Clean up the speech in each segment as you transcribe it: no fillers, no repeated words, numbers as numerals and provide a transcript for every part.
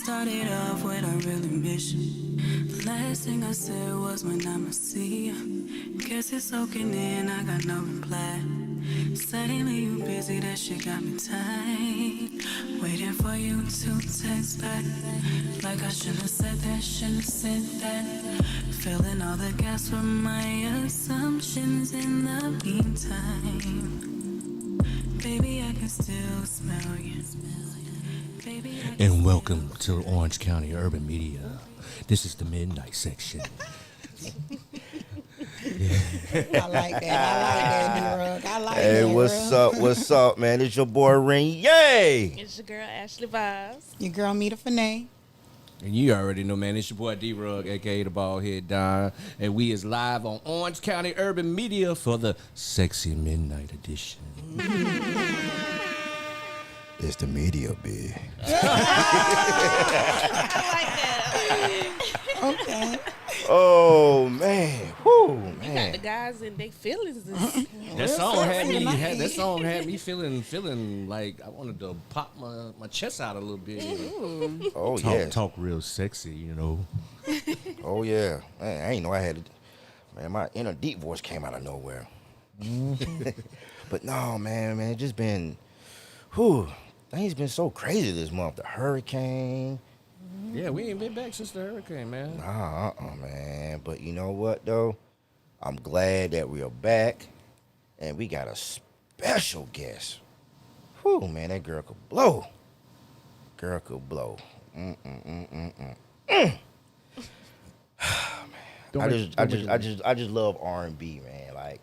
started off with a real ambition. The last thing I said was when I'ma see you. Guess it's soaking in, I got no reply. Suddenly you busy, that shit got me tight. Waiting for you to text back. Like I shouldn't have said that, shouldn't have said that. Filling all the gaps with my assumptions in the meantime. Baby, I can still smell you. Baby, And welcome to Orange County Urban Media. This is the midnight section. I like that, D-Rugg. I like that. Hey, what's up, man? It's your boy Renai. It's your girl Ashley Vibes. Your girl Mita Fene. And you already know, man, it's your boy D-Rugg, a.k.a. the Baldhead Don. And we is live on Orange County Urban Media for the Sexy Midnight Edition. It's the media, big. I like that. Okay. Oh, man. Whoo, You got man. the guys in their feelings. That song had me feeling like I wanted to pop my chest out a little bit. Oh, yeah. Talk real sexy, you know. Oh, yeah. Man, I ain't know I had it. Man, my inner deep voice came out of nowhere. But no, man, it just been, things been so crazy this month. The hurricane. Yeah, we ain't been back since the hurricane, man. Man. But you know what, though? I'm glad that we are back, and we got a special guest. Whew, man, that girl could blow. Girl could blow. I just love R&B, man. Like,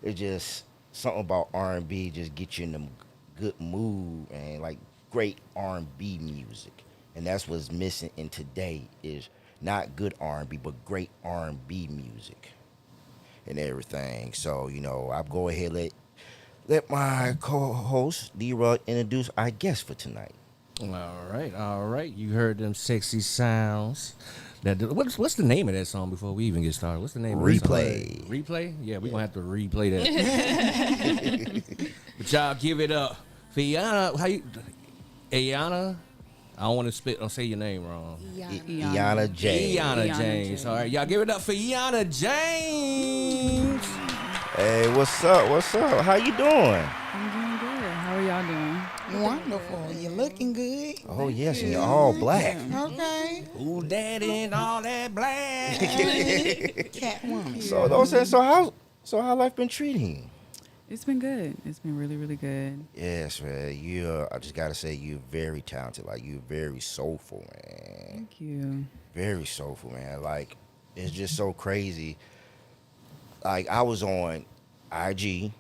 it's just something about R&B just get you in the good mood, man. Like, great R&B music. And that's what's missing in today is not good R&B, but great R&B music and everything. So, you know, I'll go ahead and let my co-host, D-Rugg, introduce our guest for tonight. All right. You heard them sexy sounds. What's the name of that song before we even get started? What's the name of Replay. That song? Replay? Yeah, we're going to have to replay that. But y'all give it up for Eyahna. Eyahna? I don't want to say your name wrong. Eyahna J. Eyahna James. All right, y'all give it up for Eyahna James. Hey, what's up? How you doing? I'm doing good. How are y'all doing? Wonderful. You're looking good. Oh, yes, and you're all black. Okay. Who that in all that black? Catwoman. So how life been treating you? It's been good. It's been really, really good. Yes, man. I just gotta say, you're very talented. Like, you're very soulful, man. Thank you. Very soulful, man. Like, it's just so crazy. Like, I was on IG,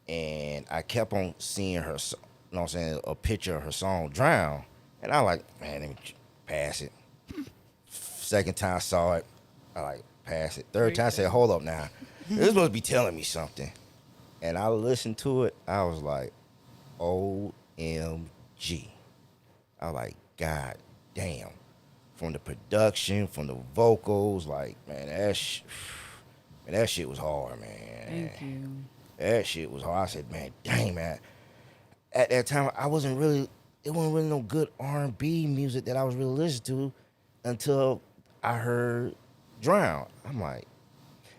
and I kept on seeing her, you know what I'm saying, a picture of her song, Drown. And I like, man, let me pass it. Second time I saw it, I like, pass it. Third time I said, hold up now. This supposed to be telling me something. And I listened to it. I was like, OMG. I was like, God damn. From the production, from the vocals, like, man, that shit was hard, man. Thank you. That shit was hard. I said, man, dang, man. At that time, it wasn't really no good R&B music that I was really listening to until I heard Drown. I'm like,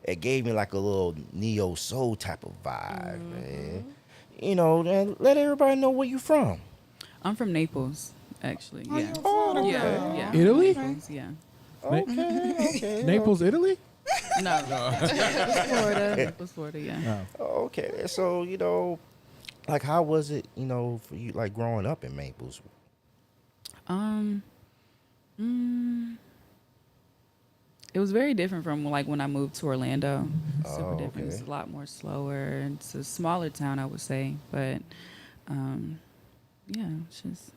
it gave me like a little neo soul type of vibe, man. You know, and let everybody know where you from. I'm from Naples, actually. Oh, Yeah. you're Florida girl. Yeah. Italy? Naples, yeah. Okay. Naples, Italy? No. Naples, Florida, yeah. Okay. So, you know, like, how was it, you know, for you, like, growing up in Naples? It was very different from like when I moved to Orlando. Super different. Okay. It's a lot more slower. It's a smaller town, I would say, but yeah, it's just.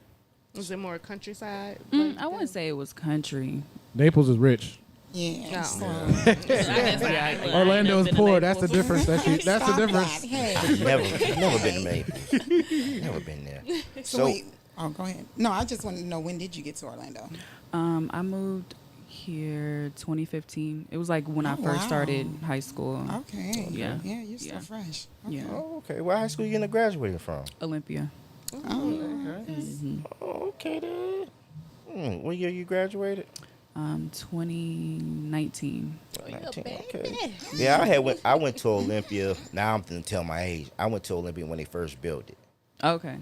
Was it more countryside? I wouldn't say it was country. Naples is rich. Yeah. Orlando is poor. That's the difference. That's the difference. Hey. Never been to Naples. Never been there. So wait. Oh, go ahead. No, I just wanted to know, when did you get to Orlando? I moved here 2015. It was like when I first started high school. Okay. Yeah. Yeah, you're still Yeah. fresh. Okay. Yeah. Oh, okay. What high school you gonna graduate from? Olympia. Oh, okay. Okay then. What year you graduated? 2019. 19, okay. Yeah, I went to Olympia. Now I'm gonna tell my age. I went to Olympia when they first built it. Okay.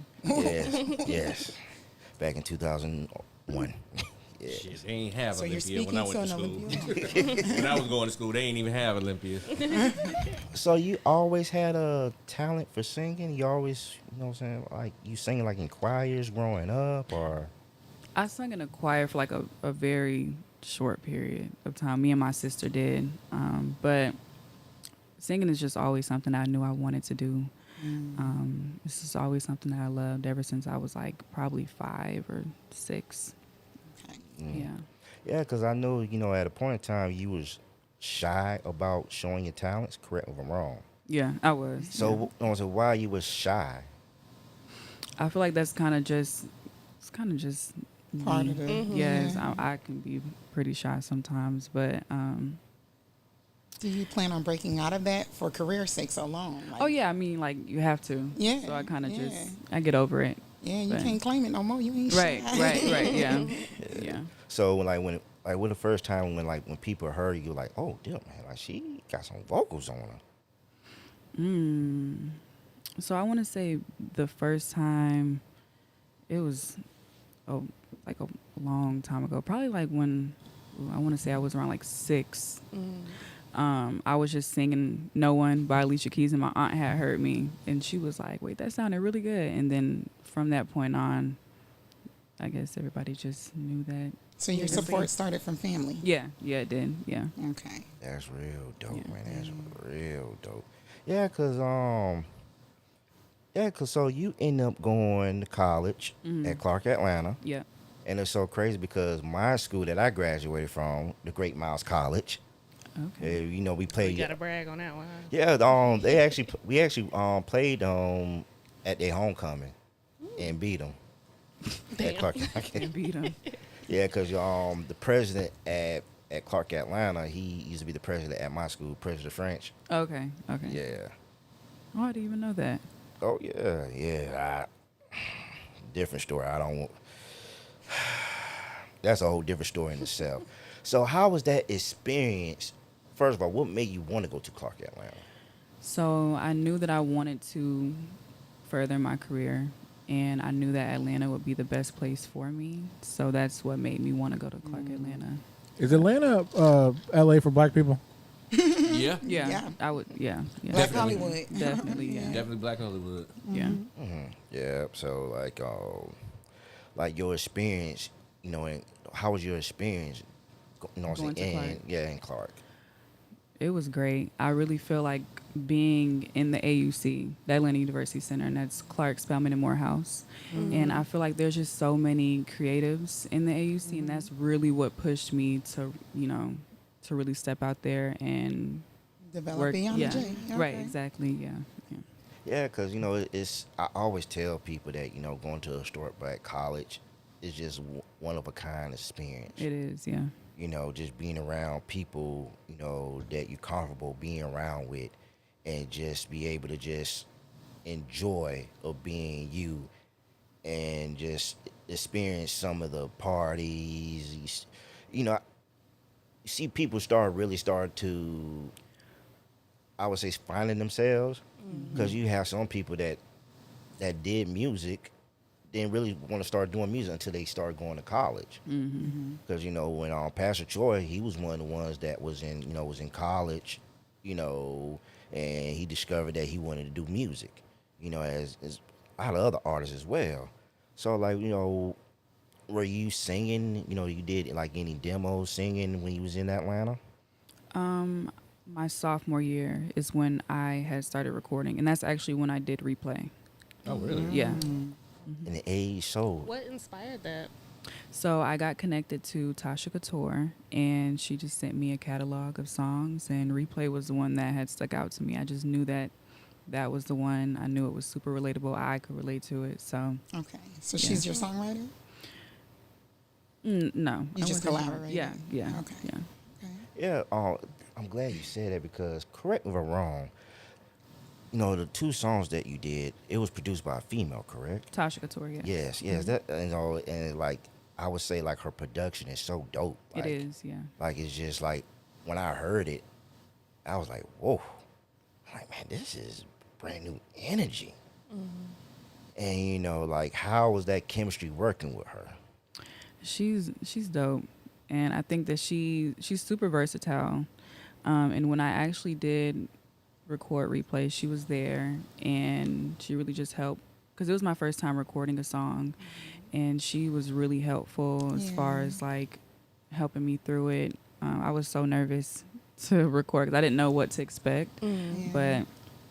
Yes. Back in 2001. Yeah. Shit, they ain't have So you're Olympia when I speaking went to to school. an Olympia? When I was going to school, they ain't even have Olympia. So you always had a talent for singing? You always, you know what I'm saying? Like you singing like in choirs growing up, or? I sung in a choir for like a very short period of time. Me and my sister did. But singing is just always something I knew I wanted to do. This is always something that I loved ever since I was like probably 5 or 6. Okay. Yeah. Yeah, because I know, you know, at a point in time you was shy about showing your talents. Correct me if I'm wrong. Yeah, I was. So, so why you was shy? I feel like that's kind of just Part me. of the Yes, yeah. I can be pretty shy sometimes, but Do you plan on breaking out of that for career sakes alone? Like, oh yeah, I mean like you have to. Yeah, So I kind of yeah. I get over it. Yeah, you but- can't claim it no more. You ain't Right, shy. right, yeah, yeah. So when the first time when people heard you, like, oh damn man, like she got some vocals on her. So I want to say the first time, it was like a long time ago. Probably like when I want to say I was around like 6. I was just singing "No One" by Alicia Keys, and my aunt had heard me, and she was like, "Wait, that sounded really good." And then from that point on, I guess everybody just knew that. So your support started from family. Yeah, it did. Yeah. Okay. That's real dope, Yeah. man. That's real dope. Yeah, cause so you end up going to college at Clark, Atlanta, Yeah. and it's so crazy because my school that I graduated from, the Great Miles College, Okay. you know, we You played. gotta brag on that one. Huh? Yeah, we actually played at their homecoming and beat them at Clark. And beat 'em. Yeah, because the president at Clark, Atlanta, he used to be the president at my school, President French. Okay. Yeah. Oh, I didn't even know that. Oh yeah. Different story. I don't. That's a whole different story in itself. So how was that experience? First of all, what made you want to go to Clark, Atlanta? So I knew that I wanted to further my career, and I knew that Atlanta would be the best place for me. So that's what made me want to go to Clark, Atlanta. Is Atlanta LA for black people? Yeah. Yeah, Yeah. I would. Yeah, Black Definitely. Hollywood. definitely. Yeah, Definitely Black Hollywood. yeah. Yeah. So like your experience, you know, and how was your experience? You know, what I'm Going to saying, Clark. in Clark. It was great. I really feel like being in the AUC, the Atlanta University Center, and that's Clark, Spelman, and Morehouse. And I feel like there's just so many creatives in the AUC, and that's really what pushed me to, to really step out there and Develop work. Eyahna Yeah, J. right, Okay. exactly. Yeah. Yeah, because, you know, I always tell people that, you know, going to a historic black college is just one of a kind experience. It is. Yeah. You know, just being around people, you know, that you're comfortable being around with, and just be able to just enjoy of being you, and just experience some of the parties. You know, you see people really start to, I would say, finding themselves, because you have some people that did music didn't really want to start doing music until they started going to college. Because, you know, when Pastor Troy, he was one of the ones that was in college, you know, and he discovered that he wanted to do music, you know, as a lot of other artists as well. So, like, you know, were you singing, you know, you did like any demos singing when you was in Atlanta? My sophomore year is when I had started recording, and that's actually when I did Replay. Oh, really? Yeah. In the age so. What inspired that? So I got connected to Tasha Couture, and she just sent me a catalog of songs, and Replay was the one that had stuck out to me. I just knew that was the one. I knew it was super relatable. I could relate to it. So Okay. So Yeah. she's your songwriter? no, You I just wasn't- collaborated? Yeah, yeah, Okay. yeah. Okay. Yeah, I'm glad you said that, because correct me if I'm wrong, you know, the 2 songs that you did, it was produced by a female, correct? Tasha Couture, yeah. Yes, that, you know, and like I would say like her production is so dope. Like, It is, yeah. Like it's just like when I heard it, I was like, whoa. I'm like, man, this is brand new energy. And you know, like how was that chemistry working with her? She's dope, and I think that she's super versatile. And when I actually did record replays, she was there, and she really just helped because it was my first time recording a song, and she was really helpful as far as like helping me through it. I was so nervous to record because I didn't know what to expect, but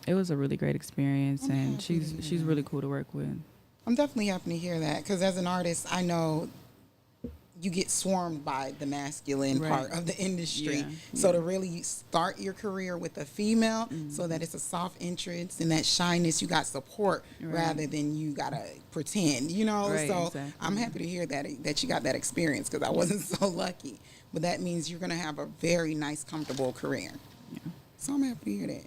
it was a really great experience, and she's really cool to work with. I'm definitely happy to hear that because as an artist, I know you get swarmed by the masculine part of the industry. Yeah. So to really start your career with a female so that it's a soft entrance and that shyness, you got support rather than you got to pretend, you know? Right, so exactly. I'm happy to hear that you got that experience because I wasn't so lucky. But that means you're going to have a very nice, comfortable career. Yeah. So I'm happy to hear that.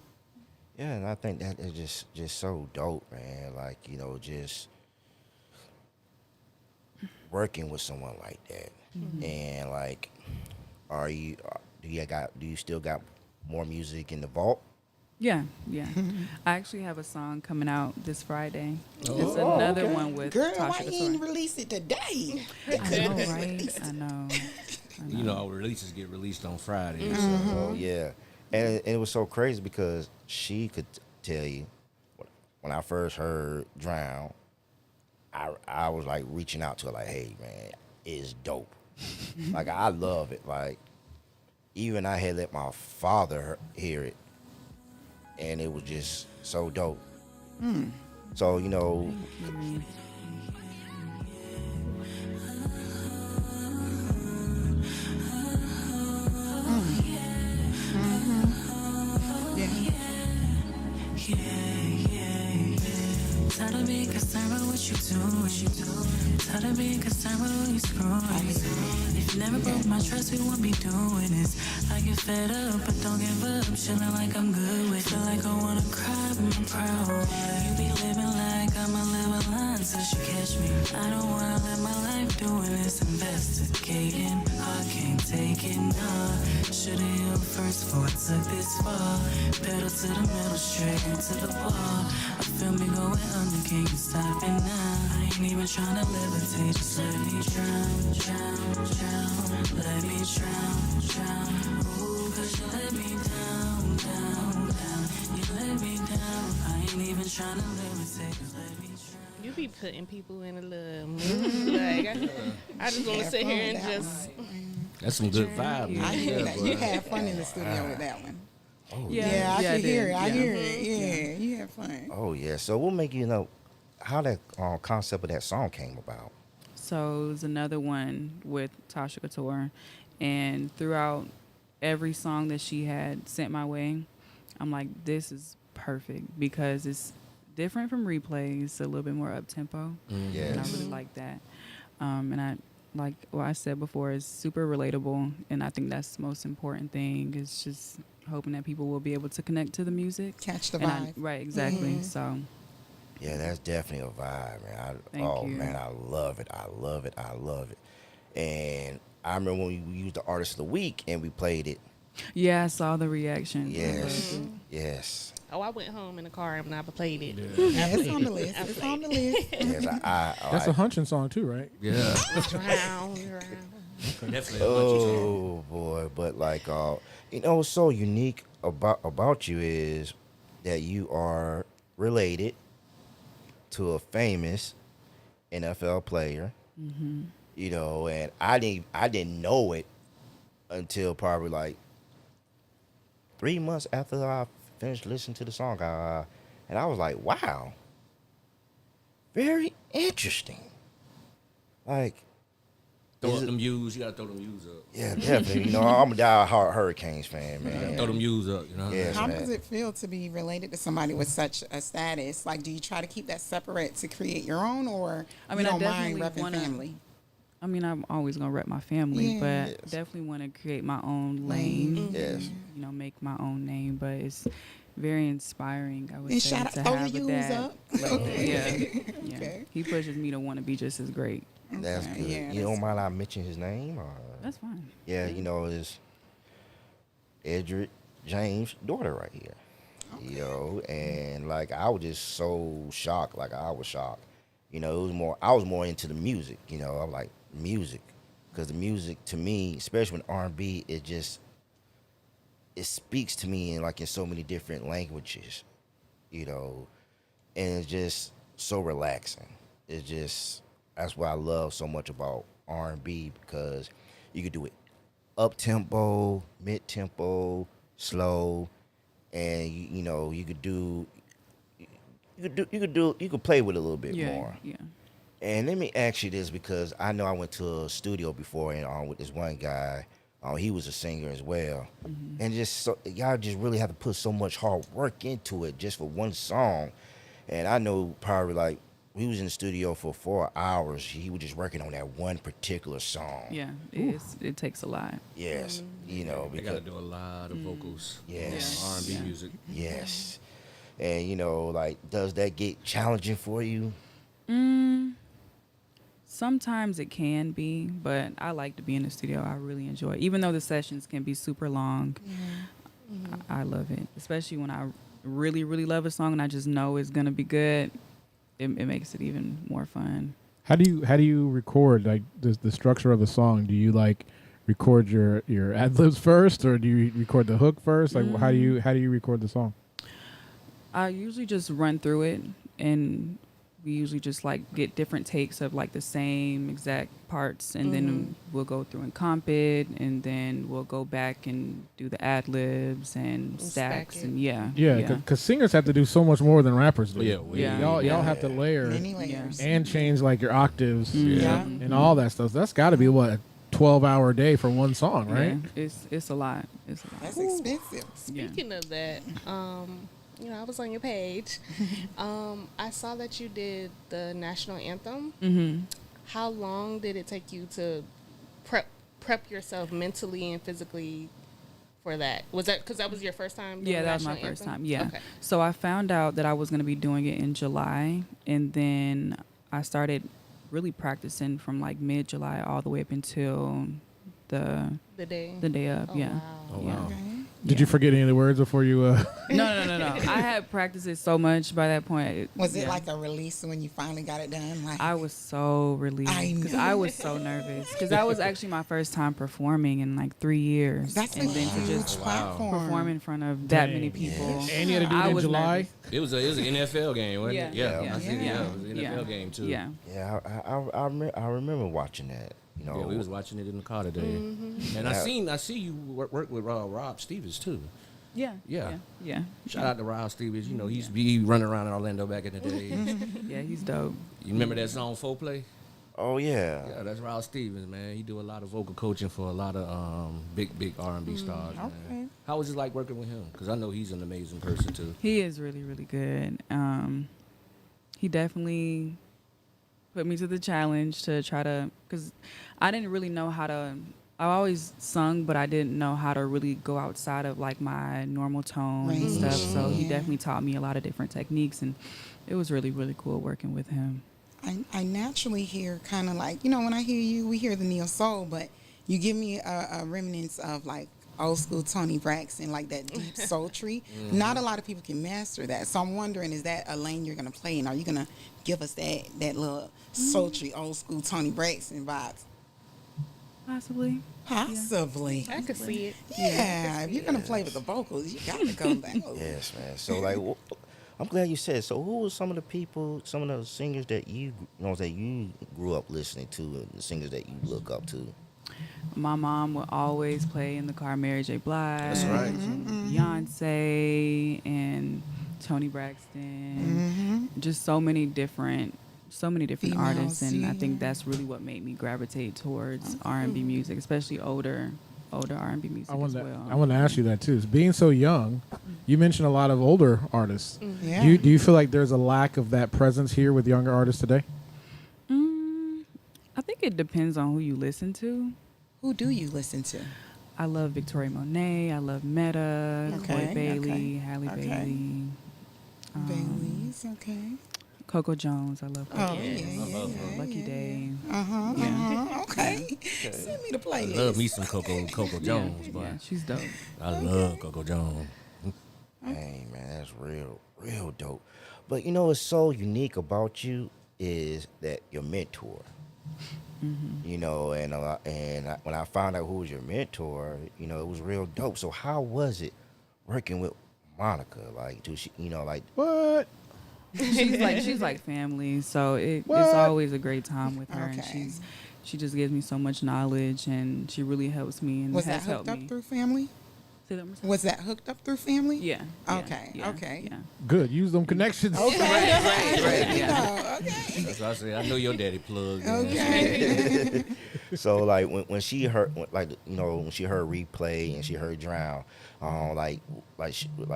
Yeah, and I think that is just so dope, man. Like, you know, just working with someone like that. And like, do you still got more music in the vault? Yeah. I actually have a song coming out this Friday. It's another one with Girl, Tasha why you ain't Couture. release it today? I know, right? I know. You know, releases get released on Friday. Oh yeah, and it was so crazy because she could tell you when I first heard "Drown," I was like reaching out to her like, "Hey man, it's dope." Like I love it. Like even I had let my father hear it, and it was just so dope. So you know. Tired of being concerned with what you do. Tired of being concerned with who you screw. If you never broke my trust, we won't be doing this. I get fed up, but don't give up. Chilling like I'm good with. Feel like I wanna cry, but I'm proud. You be living like I'm a live line till she catch me. I don't wanna live my life doing this, investigating. I can't take it, nah. Should've healed first before I took this far. Pedal to the middle, straight into the wall. I feel me going under, can you stop it now? I ain't even tryna levitate, just let me drown. Let me drown. Ooh, 'cause you let me down. You let me down. I ain't even tryna levitate, just let me drown. You be putting people in a little mood. Like, I just want to sit here and just. That's some good vibe. I hear that. You had fun in the studio with that one. Oh Yeah, I can hear it. I hear it. Yeah. Yeah, you had fun. Oh yeah. So what make you know how that concept of that song came about? So it was another one with Tasha Couture, and throughout every song that she had sent my way, I'm like, this is perfect because it's different from replays, a little bit more up tempo, and I really like that. And I like what I said before, is super relatable, and I think that's the most important thing. Is just hoping that people will be able to connect to the music, Catch the And vibe. right, exactly. So Yeah, that's definitely a vibe, man. Thank you. Man, I love it. I love it. And I remember when we used the Artist of the Week and we played it. yeah, I saw the reaction. Yes. Oh, I went home in the car and I played it. Yeah, it's on the list. It's on the list. Yes, That's a hunching song too, right? Yeah. Drown. Definitely. Oh boy, but like you know what's so unique about you is that you are related to a famous NFL player. You know, and I didn't know it until probably like 3 months after I finished listening to the song, and I was like, wow, very interesting. Like, Throw up them U's. You gotta throw them U's up. yeah, definitely. You know, I'm a die-hard Hurricanes fan, man. Throw them U's up. You know. Yes, How man. does it feel to be related to somebody with such a status? Like, do you try to keep that separate to create your own, or I mean, you I don't mind definitely repping wanna- family? I mean, I'm always gonna rep my family, Yeah. but Yes. definitely want to create my own lane. Yes. You know, make my own name. But it's very inspiring. I would And say shout out, to throw have your a U's dad. up. Like that. Yeah, yeah. Okay. He pushes me to want to be just as great. That's Okay, good. yeah, You don't that's mind I mention his name? Or? That's fine. Yeah, you know, it's Edric James' daughter right here. You know, and like I was just so shocked. Like I was shocked. You know, it was more. I was more into the music. You know, I'm like music, because the music to me, especially with R&B, it speaks to me in so many different languages. You know, and it's just so relaxing. It's just that's what I love so much about R&B, because you could do it up tempo, mid tempo, slow, and you could play with it a little bit more. Yeah. And let me ask you this, because I know I went to a studio before and with this one guy. He was a singer as well, and y'all just really have to put so much hard work into it just for one song. And I know probably we was in the studio for 4 hours. He was just working on that one particular song. Yeah, it takes a lot. Yes, They because got to do a lot of vocals. Yes. R&B music. yes, and does that get challenging for you? Sometimes it can be, but I like to be in the studio. I really enjoy it. Even though the sessions can be super long, I love it. Especially when I really, really love a song and I just know it's going to be good. It makes it even more fun. How do you record the structure of the song? Do you record your ad libs first, or do you record the hook first? How do you record the song? I usually just run through it, and we usually just get different takes of the same exact parts, and then we'll go through and comp it, and then we'll go back and do the ad libs and stacks, and yeah, because singers have to do so much more than rappers do. Y'all have to layer many layers. and change your octaves Yeah. and all that stuff. That's got to be a 12-hour day for one song, right? Yeah, it's a lot. That's expensive. Speaking of that, I was on your page. I saw that you did the national anthem. Mm-hmm. How long did it take you to prep yourself mentally and physically for that? Was that because that was your first time doing Yeah, the that was my national first anthem? time. Yeah. Okay. So I found out that I was going to be doing it in July, and then I started really practicing from mid-July all the way up until the day of. Oh, yeah. wow. Oh, Yeah. wow. Okay. Did you forget any of the words before you? No. I had practiced it so much by that point. Was it like a release when you finally got it done? I was so relieved I because know. I was so nervous because that was actually my first time performing in 3 years. That's a and then to huge just platform. perform in front of that many Dang. people. And you had to do I it in was July. nervous. It was an NFL game, wasn't it? Yeah. I see, Yeah. it was an NFL game too. Yeah. Yeah, I remember watching that. Yeah, we was watching it in the car today, and I see you work with Rob Stevens too. Yeah. Shout out to Rob Stevens. He's be running around in Orlando back in the day. Yeah, he's dope. You remember that song "Foreplay"? Oh yeah. Yeah, that's Rob Stevens, man. He do a lot of vocal coaching for a lot of big R&B stars. Man. Okay. How was it like working with him? Because I know he's an amazing person too. He is really, really good. He definitely put me to the challenge to try to, because I didn't really know how to. I always sung, but I didn't know how to really go outside of my normal tone and stuff. So he definitely taught me a lot of different techniques, and it was really, really cool working with him. I naturally hear kind of when I hear you, we hear the neo soul, but you give me a remnants of old school Tony Braxton, that deep sultry. Not a lot of people can master that. So I'm wondering, is that a lane you're going to play in? Are you going to give us that little sultry old school Tony Braxton vibes? Possibly. Possibly. I could see it. Yeah, if you're going to play with the vocals, you got to go back. Yes, man. So I'm glad you said. So who were some of the singers that you grew up listening to, and the singers that you look up to? My mom would always play in the car Mary J. Blige, That's right. and Beyonce, and Tony Braxton. Just so many different Females, artists, and I yeah. think that's really what made me gravitate towards R&B music, especially older R&B music as well. I want to ask you that too. Being so young, you mentioned a lot of older artists. Yeah. Do you feel like there's a lack of that presence here with younger artists today? I think it depends on who you listen to. Who do you listen to? I love Victoria Monet. I love Meta, Okay, Chloe Bailey, okay, Halle okay. Bailey. Bailey's, okay. Coco Jones. I love Coco. Oh, yeah. Lucky Day. Okay. Send me the playlist. I love me some Coco Jones, boy. Yeah, she's dope. I love Coco Jones. Hey, man, that's real dope. But you know what's so unique about you is that your mentor. You know, and when I found out who was your mentor, you know, it was real dope. So how was it working with Monica? Like, do she, you know, like What? She's like family, so it's always a great time with her, and she just gives me so much knowledge, and she really helps me and Was that has hooked helped up me. through family? Say that one more time? Was that hooked up through family? Yeah. Okay, Yeah. okay. Yeah. Good. Use them connections. Okay. Right. You Yeah. know, okay. That's what I say. I know your daddy plugged in. Okay. so like when she heard like you know when she heard Replay and she heard Drown,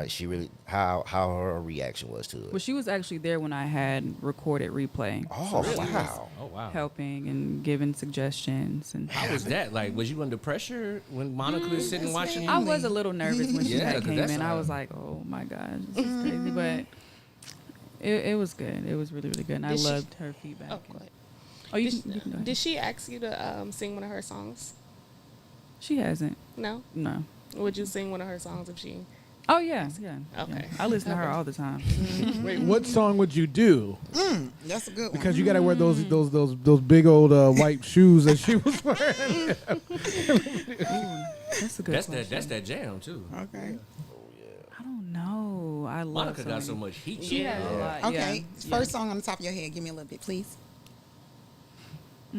she really how her reaction was to it. Well, she was actually there when I had recorded Replay. Oh So she wow! Oh, wow. helping and giving suggestions, and How was that? Like, was you under pressure when Monica was sitting watching you? I was a little nervous when she Yeah, had 'cause came that's in. I a- was like, oh my gosh, this is crazy, but it was good. It was really, really good, and I Did she- loved her feedback. Oh, go ahead. Oh, you Did, can go ahead. did she ask you to sing one of her songs? She hasn't. No. No. Would you sing one of her songs if she? Oh yeah. Okay. Yeah. I listen to her all the time. Wait, what song would you do? That's a good one. Because you got to wear those big old white shoes that she was wearing. That's a good question. That's that jam too. Okay. I don't know. I love Monica got so much heat. She has a lot. Okay. Yeah. First song on the top of your head. Give me a little bit, please. I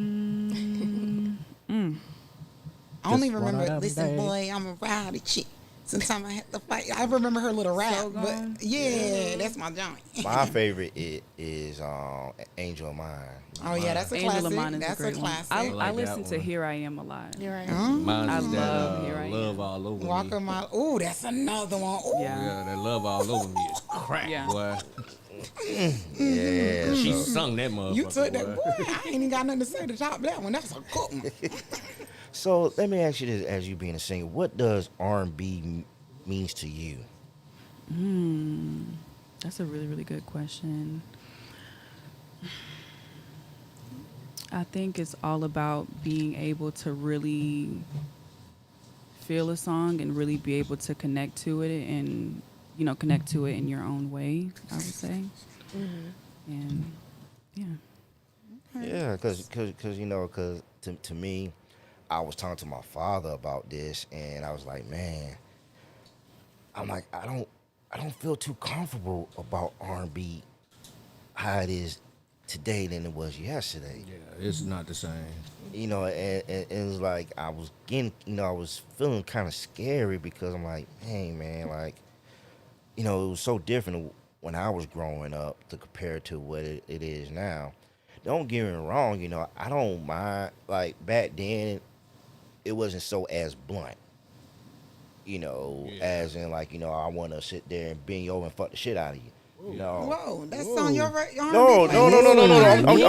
only Just remember, one of them listen, days. boy, I'm a rowdy chick. Sometimes I have to fight. I remember her little rap, So gone. but yeah, that's my joint. My favorite is Angel of Mine. Oh yeah, that's a Angel classic. of Mine is That's a great one. classic. I like listen that to one. Here I Am a lot. You're right. Mine I is that love Here I Am. Love All Over Walk Me. of my. Ooh, that's another one. Ooh. Yeah. Yeah, that Love All Over Me is crack, Yeah. boy. Yeah, She so, sung that motherfucker. You took that. boy. Boy, I ain't even got nothing to say to top that one. That's a good one. so let me ask you this: as you being a singer, what does R&B means to you? That's a really, really good question. I think it's all about being able to really feel a song and really be able to connect to it and, you know, connect to it in your own way, I would say. And, yeah. Yeah, because you know, because to me, I was talking to my father about this, and I was like, man, I'm like, I don't feel too comfortable about R&B how it is today than it was yesterday. Yeah, it's not the same. You know, and it was like I was getting, you know, I was feeling kind of scary because I'm like, hey man, like, you know, it was so different when I was growing up to compare to what it is now. Don't get me wrong, you know, I don't mind. Like back then, it wasn't so as blunt. You know, as in like, you know, I want to sit there and bend you over and fuck the shit out of you. No. Whoa, that's on your right. No. I'm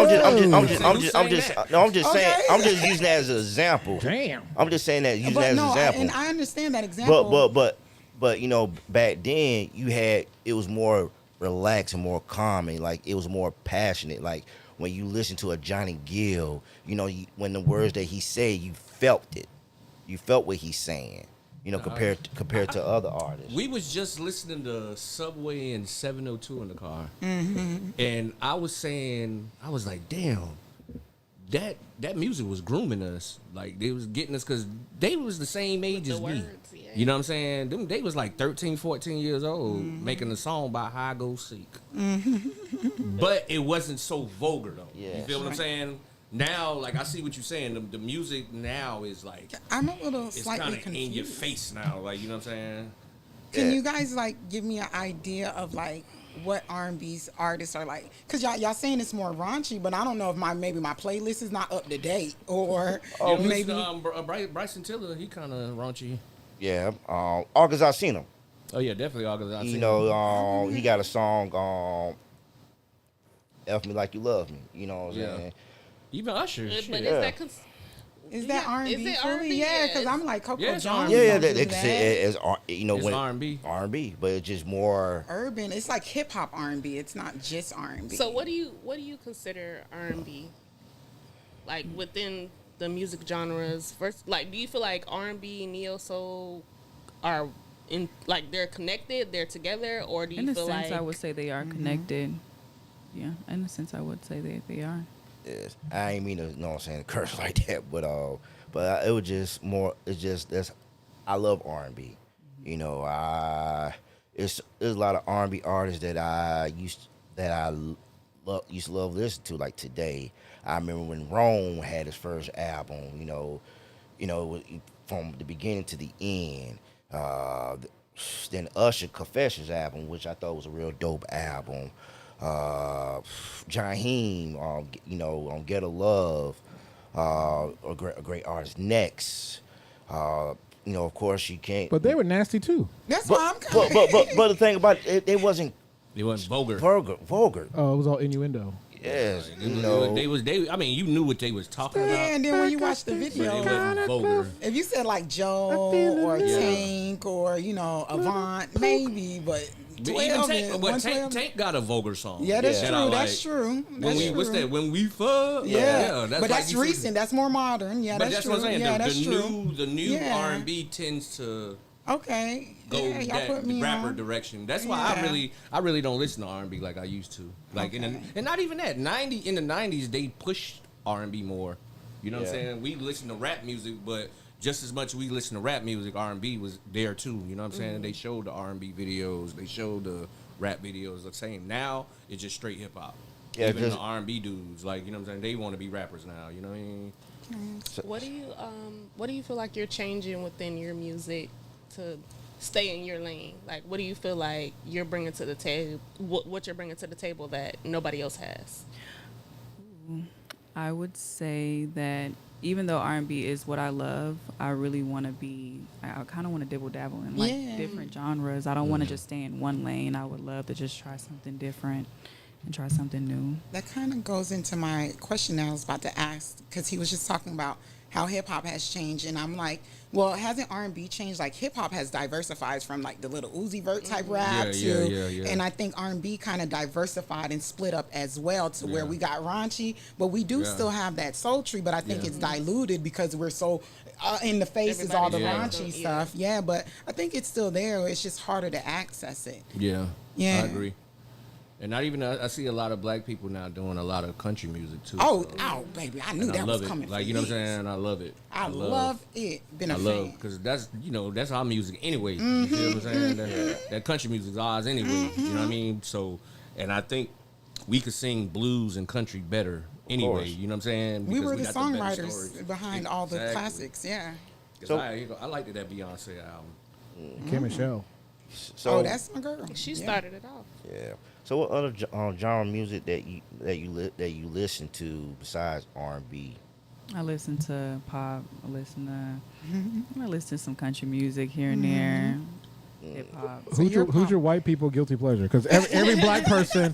just saying. I'm just using that as an example. Damn. I'm just saying that using that as an example. and I understand that example. But you know, back then it was more relaxed and more calm, and like it was more passionate. Like when you listen to a Johnny Gill, you know, when the words that he said, you felt it. You felt what he's saying. You know, compared to other artists. We was just listening to Subway and 702 in the car, and I was saying, I was like, damn, that music was grooming us. Like they was getting us because they was the same age as me. yeah. You know what I'm saying? They was like 13, 14 years old making a song about how I go seek. But it wasn't so vulgar though. Yeah. You feel what I'm saying? Now, like I see what you're saying. The music now is like I'm a little it's slightly kind of confused. in your face now. Like you know what I'm saying? Can Yeah. you guys like give me an idea of like what R&B artists are like? Cause y'all saying it's more raunchy, but I don't know if maybe my playlist is not up to date or Maybe maybe. Bryson Tiller, he kind of raunchy. Yeah. August Alsina. Oh yeah, definitely August. You know, he got a song, F Me Like You Love Me. You know what I'm Yeah. saying? Even Usher. But shit. is that Is that R&B? Is it fully? R&B? Yeah, because Yes. I'm like Coco Yeah, it's Jones. R&B. Yeah, don't they do can say it as It's when R&B. R&B, but it's just more. urban. It's like hip hop R&B. It's not just R&B. So what do you consider R&B? Like within the music genres, first, like, do you feel like R&B, neo soul are in, like, they're connected, they're together, or do you In a feel sense, like I would say they are connected. Yeah, in a sense, I would say they are. Yes, I ain't mean to, you know what I'm saying, curse like that, but it was just more. It's just I love R&B. You know, there's a lot of R&B artists that I used to love listening to. Like today, I remember when Rome had his first album. You know, from the beginning to the end. Then Usher Confessions album, which I thought was a real dope album. Jaheim, on Get a Love, a great artist. Next, of course you can't. But they were nasty too. That's why I'm kind of. But the thing about it, they wasn't They wasn't vulgar. vulgar. Oh, it was all innuendo. Yes, They I mean, you knew what they was talking Yeah, about. and then when you watch the But video, it wasn't vulgar. if you said like Joe or Tank or Avant, maybe, but But even 12 Tank, is- but 112 Tank got a vulgar song. Yeah, that's that true. I That's like. true. When That's we, true. what's that? When we fuck. Yeah, that's but like that's you said- recent. That's more modern. Yeah, But that's that's true. what I'm saying. Yeah, that's the true. new Yeah. R&B tends to Okay. go Yeah, y'all put that me rapper on. direction. That's why Yeah. I really don't listen to R&B like I used to. Like Okay. and not even that. In the 90s they pushed R&B more. You know what I'm Yeah. saying? We listen to rap music, but just as much we listen to rap music, R&B was there too. You know what I'm saying? They showed the R&B videos, they showed the rap videos the same. Now it's just straight hip hop. Yeah, Even just- the R&B dudes, like, you know what I'm saying? They want to be rappers now. You know what I mean? what do you feel like you're changing within your music to stay in your lane? Like, what do you feel like you're bringing to the table? What you're bringing to the table that nobody else has? I would say that even though R&B is what I love, I really want to be. I kind of want to dibble dabble in like Yeah. different genres. I don't want to just stay in one lane. I would love to just try something different and try something new. That kind of goes into my question that I was about to ask, because he was just talking about how hip hop has changed, and I'm like, well, hasn't R&B changed? Like hip hop has diversified from like the little Uzi Vert type rap Yeah. and I think R&B kind of diversified and split up as well to where Yeah. we got raunchy, but we do Yeah. still have that sultry, but I think Yeah. it's diluted because we're so in the face is all the Everybody's raunchy yeah. stuff. Yeah, but I think it's still there. It's just harder to access it. Yeah. Yeah. I agree. And not even I see a lot of black people now doing a lot of country music too. Oh, so- baby, I knew and I that love was it. coming. Like, for you know what I'm years. saying? I love it. I love it. Been a I fan. love because that's our music anyway. You feel what I'm saying? That country music's ours anyway. You know what I mean? So, and I think we could sing blues and country better anyway. course. You know what I'm saying? We Because were the got better songwriters stories. behind all the Exactly. classics. Yeah. 'Cause So- I liked that Beyonce album. K Michelle. So Oh, that's my girl. She Yeah. started it off. yeah. So what other genre music that you listen to besides R&B? I listen to pop. I listen to some country music here and there. Hip hop. So you're Who's pop. your white people guilty pleasure? Because every black person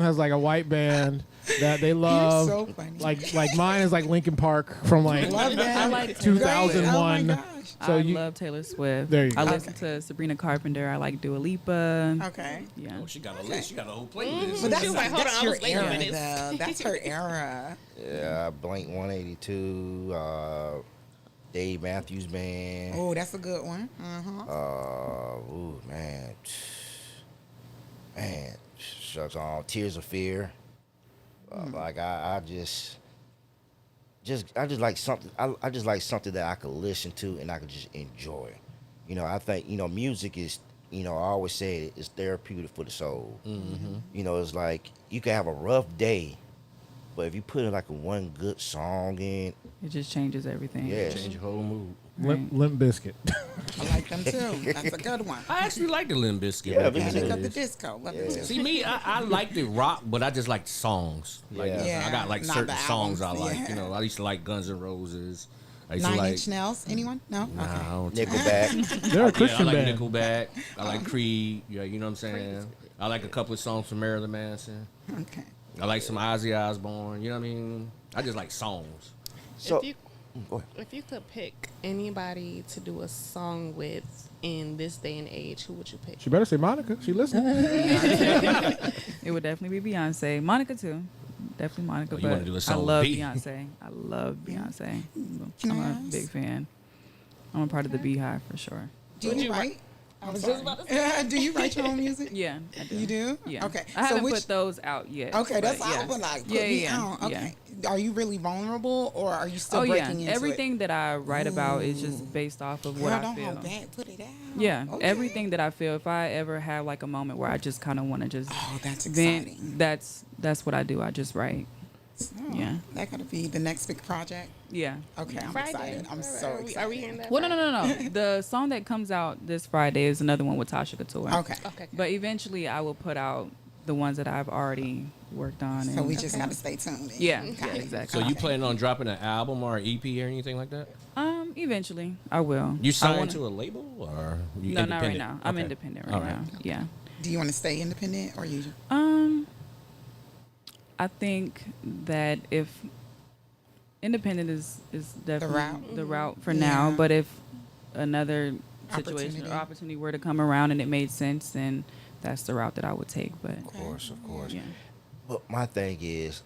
has like a white band that they love. You're so funny. Like mine is like Linkin Park from like Love that. I like 2001. Oh my gosh. So I you- love Taylor Swift. There you I go. listen to Sabrina Carpenter. I like Dua Lipa. Okay. Yeah. Oh, she got a list. She got a whole playlist. But that's, She was like, hold that's on, I your was waiting era, for this. though. That's her era. Yeah, Blink 182, Dave Matthews Band. Oh, that's a good one. Uh-huh. Ooh, man, shucks on Tears of Fear. Like I just like something. I just like something that I could listen to and I could just enjoy. I think music is. I always say it's therapeutic for the soul. Mm-hmm. It's like you can have a rough day, but if you put in like one good song in, It just changes everything. yes, Change your whole mood. Limp Bizkit. I like them too. That's a good one. I actually like the Limp Bizkit. Yeah, back in Yeah, the they got the days. disco. Love it too. See me, I liked it rock, but I just liked songs. Like Yeah. Yeah, I got like not certain the songs albums, I like. yeah. I used to like Guns N' Roses. I used to Nine like Inch Nails. Anyone? No. Nah, I Okay. don't Nickelback. They're a Yeah, I Christian like band. Nickelback. I like Creed. Yeah, you know what I'm saying. I like a couple of songs from Marilyn Manson. Okay. I like some Ozzy Osbourne. You know what I mean. I just like songs. So If you Go ahead. If you could pick anybody to do a song with in this day and age, who would you pick? She better say Monica. She listening. It would definitely be Beyonce. Monica too. Definitely Monica. Oh, you but wanna do a song I with love B. Beyonce. I love Beyonce. Can I'm I a ask? big fan. I'm a part of the Beehive for sure. Do Would you you write? I was just about to do you write your own music? Yeah, I do. You do? Yeah. Okay. I haven't which, put those out yet. Okay, that's but all. yeah. But like, put yeah, me yeah, on. yeah. Okay. Are you really vulnerable, or are you still Oh yeah. breaking into Everything it? that I write about is just based off of what Girl, I don't feel. hold back. Put it out. Yeah, Okay. everything that I feel. If I ever have like a moment where I just kind of want to just Oh, that's vent, exciting. that's what I do. I just write. Oh, Yeah. That gotta be the next big project. Yeah. Okay, I'm Friday. excited. I'm so Are we excited. hearing that? Well, no. The song that comes out this Friday is another one with Tasha Couture. Okay. Okay. But eventually, I will put out the ones that I've already worked on. So and we just gotta stay tuned. then. yeah, Got yeah, it. exactly. So you planning on dropping an album or an EP or anything like that? Eventually, I will. You I signed wanna- to a label or you No, not right independent? now. I'm Okay. independent right All right. now. Yeah. Do you want to stay independent, or you? I think that if independent is definitely route. the route for Yeah. now, but if another situation Opportunity. or opportunity were to come around and it made sense, then that's the route that I would take. But Of course. yeah, But my thing is,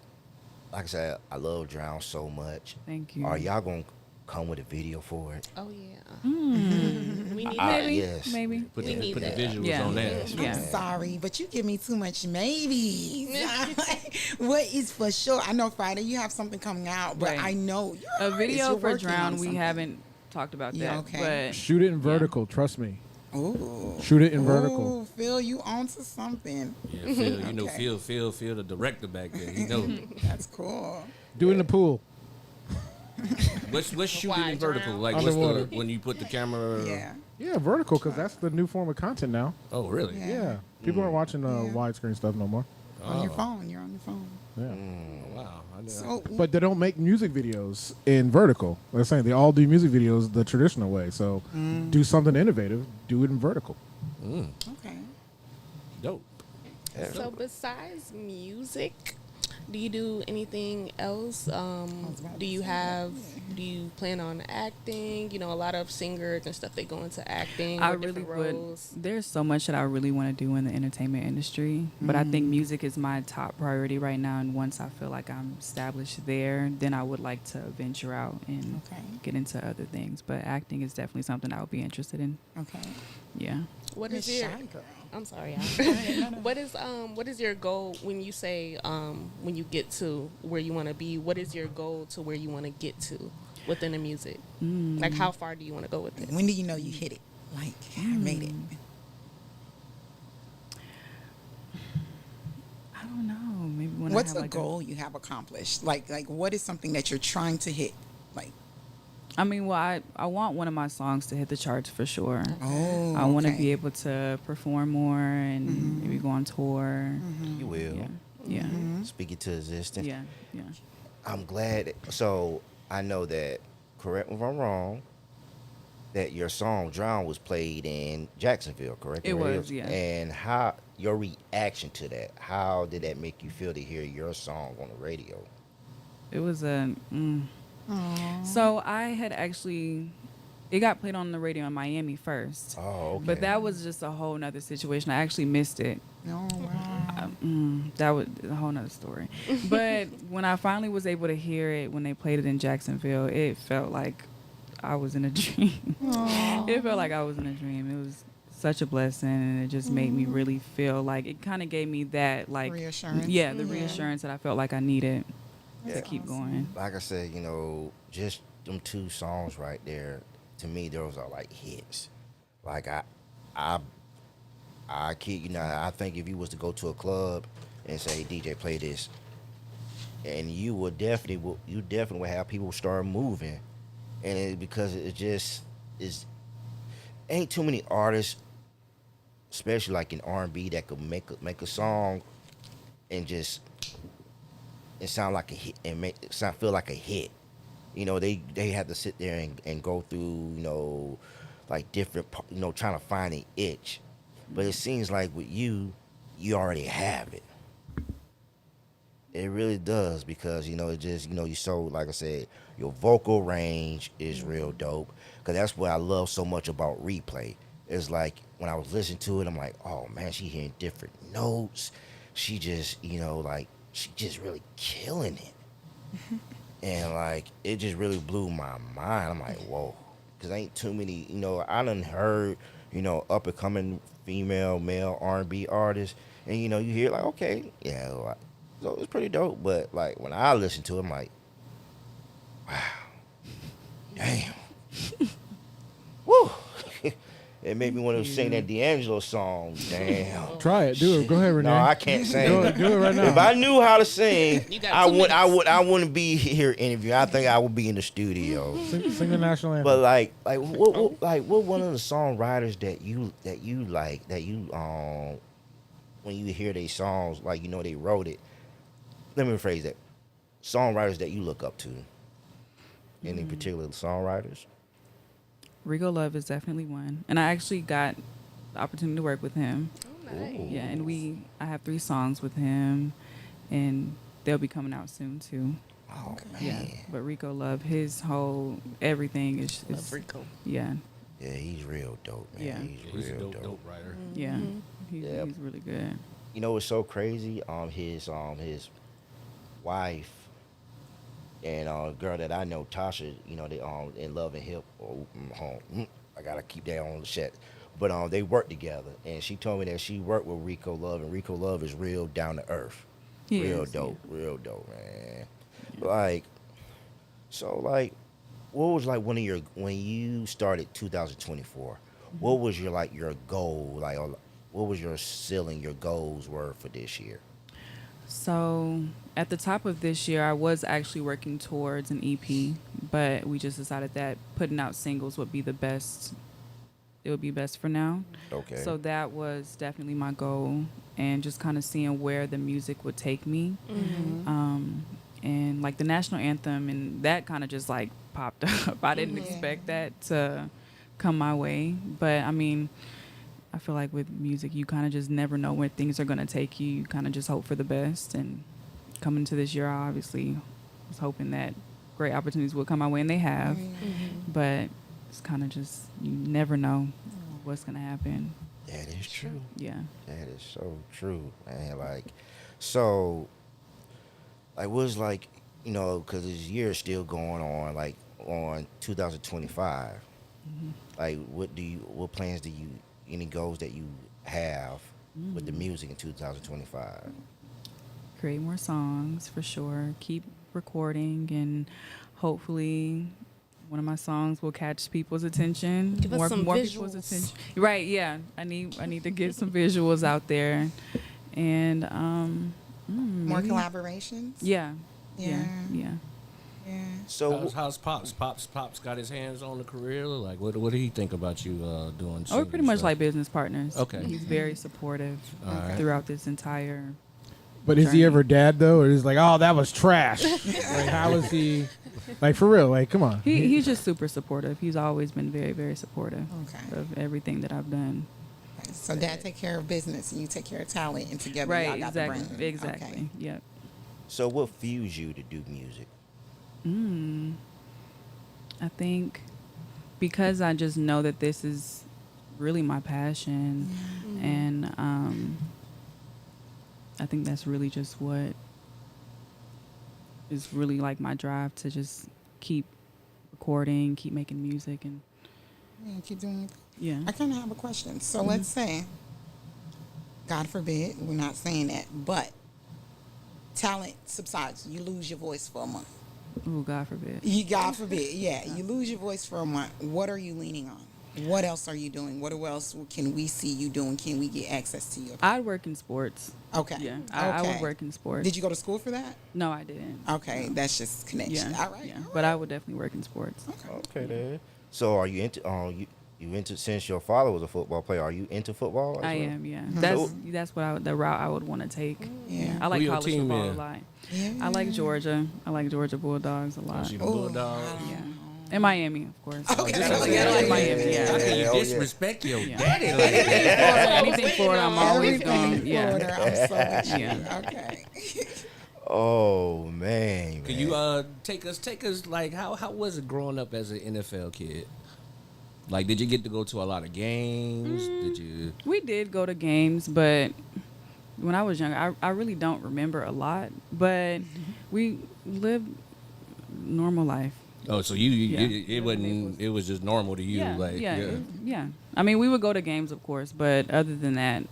like I said, I love Drown so much. thank you. Are y'all gonna come with a video for it? Oh yeah. Mm. We need Maybe, yes. maybe. Put We the, need put the that. visuals Yeah. on that. Yeah. I'm sorry, but you give me too much maybes. What is for sure? I know Friday you have something coming out, but Right. I know you're A video you're for working on Drown, we something. haven't talked about Yeah, that. okay. But Shoot it in vertical. Trust me. Ooh. Shoot it in vertical. Ooh, Phil, you onto something. Yeah, Phil, you know, Okay. Phil, the director back there. You know, That's cool. Do it in the pool. what's shooting Why, in vertical? Drown? Like Underwater. what's the when you put the camera? Yeah. Yeah, vertical, because that's the new form of content now. Oh, really? Yeah. Yeah. People aren't watching Yeah. widescreen stuff no more. On your phone. You're on your phone. Yeah. Oh, wow. I didn't- So, But they don't make music videos in vertical. They're saying they all do music videos the traditional way. So do something innovative. Do it in vertical. okay. Dope. So besides music, do you do anything else? Do you plan on acting? You know, a lot of singers and stuff, they go into acting I or really different would. roles. There's so much that I really want to do in the entertainment industry, but I think music is my top priority right now. And once I feel like I'm established there, then I would like to venture out and Okay. get into other things. But acting is definitely something I would be interested in. Okay. Yeah. What Miss is your Shy Girl. I'm sorry. What is your goal when you say when you get to where you want to be? What is your goal to where you want to get to within the music? Like how far do you want to go with it? When do you know you hit it? Like, I made it. I don't know. Maybe when What's I the have like goal you have accomplished? Like, what is something that you're trying to hit? Like, I mean, well, I want one of my songs to hit the charts for sure. oh, I want to okay. be able to perform more and maybe go on tour. You will. Yeah. Yeah. Mm-hmm. Speak it to existence. Yeah. Yeah. I'm glad. So I know that, correct me if I'm wrong, that your song Drown was played in Jacksonville, correct? It On radio? was, yeah. And how your reaction to that? How did that make you feel to hear your song on the radio? It was a. So I had actually, it got played on the radio in Miami first. Oh, okay. But that was just a whole nother situation. I actually missed it. Oh, wow. That was a whole nother story. But when I finally was able to hear it when they played it in Jacksonville, it felt like I was in a dream. It felt like I was in a dream. It was such a blessing, and it just made me really feel like it kind of gave me that like Reassurance. Yeah, the reassurance that I felt like I needed to That's keep awesome. going. Like I said, you know, just them two songs right there, to me, those are like hits. Like I kid you not, I think if you was to go to a club and say, DJ, play this, and you definitely would have people start moving, and because it just ain't too many artists, especially like in R&B, that could make a song and just it sound like a hit and feel like a hit. You know, they have to sit there and go through, you know, like different, you know, trying to find an itch. But it seems like with you already have it. It really does because it just you so like I said, your vocal range is real dope. Cause that's what I love so much about replay. It's like when I was listening to it, I'm like, oh man, she hearing different notes. She just like she just really killing it, and like it just really blew my mind. I'm like, whoa, cause ain't too many. I done heard up and coming female male R&B artists, and you hear like, okay, yeah. Like, so it's pretty dope, but like when I listen to it, I'm like, wow, damn, woo. It made me want to sing that D'Angelo song. Damn. Try it. Do it. Go ahead, Renee. No, I can't sing. Do it right now. If I knew how to sing, You got I 2 minutes. wouldn't be here interviewing. I think I would be in the studio. Sing the national anthem. But what one of the songwriters that you when you hear their songs, like they wrote it. Let me rephrase that. Songwriters that you look up to. Any particular songwriters? Rico Love is definitely one, and I actually got the opportunity to work with him. Oh, nice. Yeah, and I have 3 songs with him, and they'll be coming out soon too. Oh Yeah, man. but Rico Love, his whole everything is Love Rico. yeah, Yeah, he's real dope, man. Yeah. He's a real dope writer. yeah. He's, Yeah. he's really good. What's so crazy? His wife and girl that I know, Tasha. They in Love and Hip. I gotta keep that on the set. But they work together, and she told me that she worked with Rico Love, and Rico Love is real down to earth, He real is, dope, man. Like, so like, what was like when you started 2024? What was your goal? Like, what was your ceiling? Your goals were for this year? So at the top of this year, I was actually working towards an EP, but we just decided that putting out singles would be the best. It would be best for now. Okay. So that was definitely my goal, and just kind of seeing where the music would take me. And like the national anthem, and that kind of just like popped up. I didn't expect that to come my way, but I mean, I feel like with music, you kind of just never know where things are going to take you. You kind of just hope for the best. And coming to this year, I obviously was hoping that great opportunities would come my way, and they have. But it's kind of just, you never know what's going to happen. That is true. Yeah. That is so true, man. Like, so, like, what's like, because this year is still going on, like, on 2025. Like, what plans do you, any goals that you have with the music in 2025? Create more songs for sure. Keep recording, and hopefully one of my songs will catch people's attention. Give us some people's visuals. attention. Right, yeah. I need to get some visuals out there. And More maybe- collaborations. Yeah. Yeah. Yeah. Yeah. So, How's Pops? Pops got his hands on the career. Like, what do he think about you doing? Oh, we're pretty singing much stuff? like business partners. Okay. He's very supportive right. throughout this entire. But is he journey. ever dad though, or is like, oh, that was trash? Like, how is he? Like, for real? Like, come on. He's just super supportive. He's always been very, very supportive Okay. of everything that I've done. So dad take care of business and you take care of talent, and together y'all Right, got exactly. the brand. Exactly. Okay. Yep. so what fuels you to do music? I think because I just know that this is really my passion, and I think that's really just what is really like my drive to just keep recording, keep making music, and Yeah, keep doing your thing. yeah. I kind of have a question. So let's say, God forbid, we're not saying that, but talent subsides. You lose your voice for a month. Oh, God forbid. God forbid, yeah. You lose your voice for a month. What are you leaning on? What else are you doing? What else can we see you doing? Can we get access to you? I'd work in sports. Okay. Yeah, I would Okay. work in sports. Did you go to school for that? No, I didn't. Okay, that's just connection. Yeah. All right. Yeah, all but right. I would definitely work in sports. Okay, then. So are you into you into, since your father was a football player, are you into football? as I well? am, yeah. So- That's what the route I would want to take. Yeah. I like Who your college team football is? a lot. Yeah. I like Georgia. I like Georgia Bulldogs a lot. See the Ooh, Bulldogs. Yeah, and Miami, of course. Okay. I like Miami. How Yeah. can you Hell yeah. disrespect your Yeah. daddy like that? Anything Florida, I'm always Everything going. Yeah. Florida, I'm so with you. Yeah. Okay. Oh man. Could you take us like how was it growing up as an NFL kid? Like, did you get to go to a lot of games? Did you? We did go to games, but when I was younger, I really don't remember a lot. But we lived normal life. Oh, so it wasn't. It was just normal to you, Yeah. I mean, we would go to games, of course, but other than that,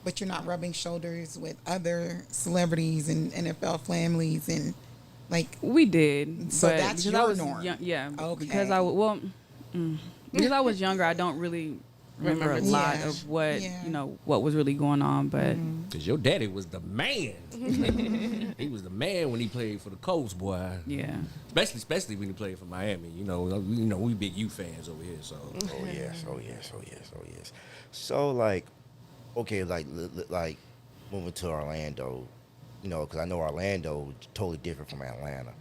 But you're not rubbing shoulders with other celebrities and NFL families and like. we did. So but that's because I your was norm. Yeah. Okay. Because because I was younger, I don't really remember a lot Yeah. of what Yeah. what was really going on. But Because your daddy was the man. He was the man when he played for the Colts, boy. yeah, Especially when he played for Miami. You know, we big U fans over here. So Oh yes, oh yes, oh yes, oh yes. So like, okay, like moving to Orlando, you know, because I know Orlando is totally different from Atlanta.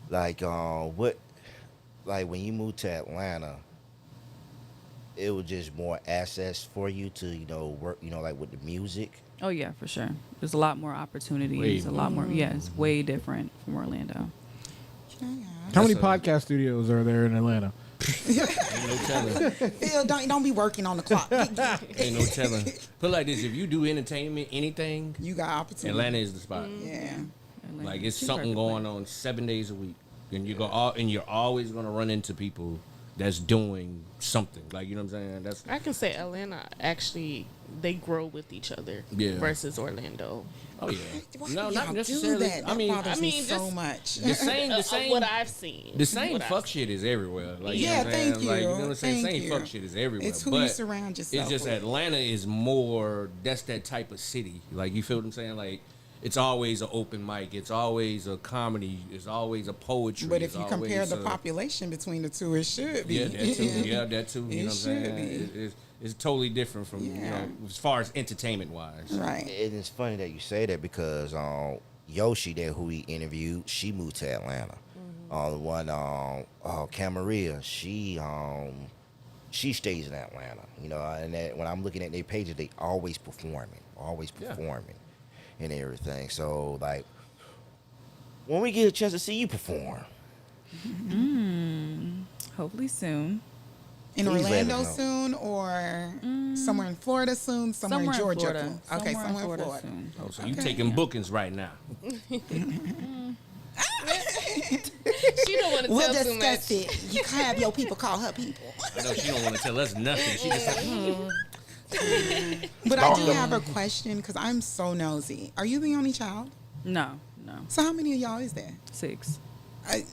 Like, like when you moved to Atlanta, it was just more access for you to, work, like with the music. oh yeah, for sure. There's a lot more opportunities, Way a lot more. Yeah, it's way different from Orlando. How many That's a- podcast studios are there in Atlanta? ain't no telling. Phil, don't be working on the clock. Ain't no telling. Put it like this: if you do entertainment, anything, You got opportunity. Atlanta is the spot. Yeah. Atlanta. Like it's She's something perfect going place. on 7 days a week, and you're always gonna run into people that's doing something. Like, you know what I'm saying? That's I can say Atlanta actually they grow with each other Yeah. versus Orlando. oh yeah. Why No, do not y'all necessarily. Do that? I mean, bothers me so just- much. the same, the Of same. what I've seen. The same What I've fuck shit is everywhere. Like, Yeah, you know what I'm saying? thank you. Like, you know what I'm saying? Thank Same you. fuck shit is everywhere. It's who but you surround yourself It's just with. Atlanta is more, that's that type of city. Like, you feel what I'm saying? Like, it's always an open mic. It's always a comedy. It's always a poetry. But if it's you compare always the a- population between the two, it should be. Yeah, that too. Yeah, that too. You It know what I'm should saying? be. It's totally different from, Yeah. as far as entertainment wise. Right. And it's funny that you say that because Yoshi, there who we interviewed, she moved to Atlanta. The one, Camaria, she stays in Atlanta. And that, when I'm looking at their pages, they always performing, Yeah. and everything. So like, when we get a chance to see you perform, Hopefully soon. In Please let Orlando us know. soon, or somewhere in Florida soon, somewhere in Georgia. Florida. Okay, Somewhere somewhere in Florida soon. Oh, so you Okay. taking bookings right now. She don't want to We'll tell too much. discuss it. You can have your people call her people. I know she don't want to tell us nothing. She just like, But I do have a question because I'm so nosy. Are you the only child? No. So how many of y'all is there? 6.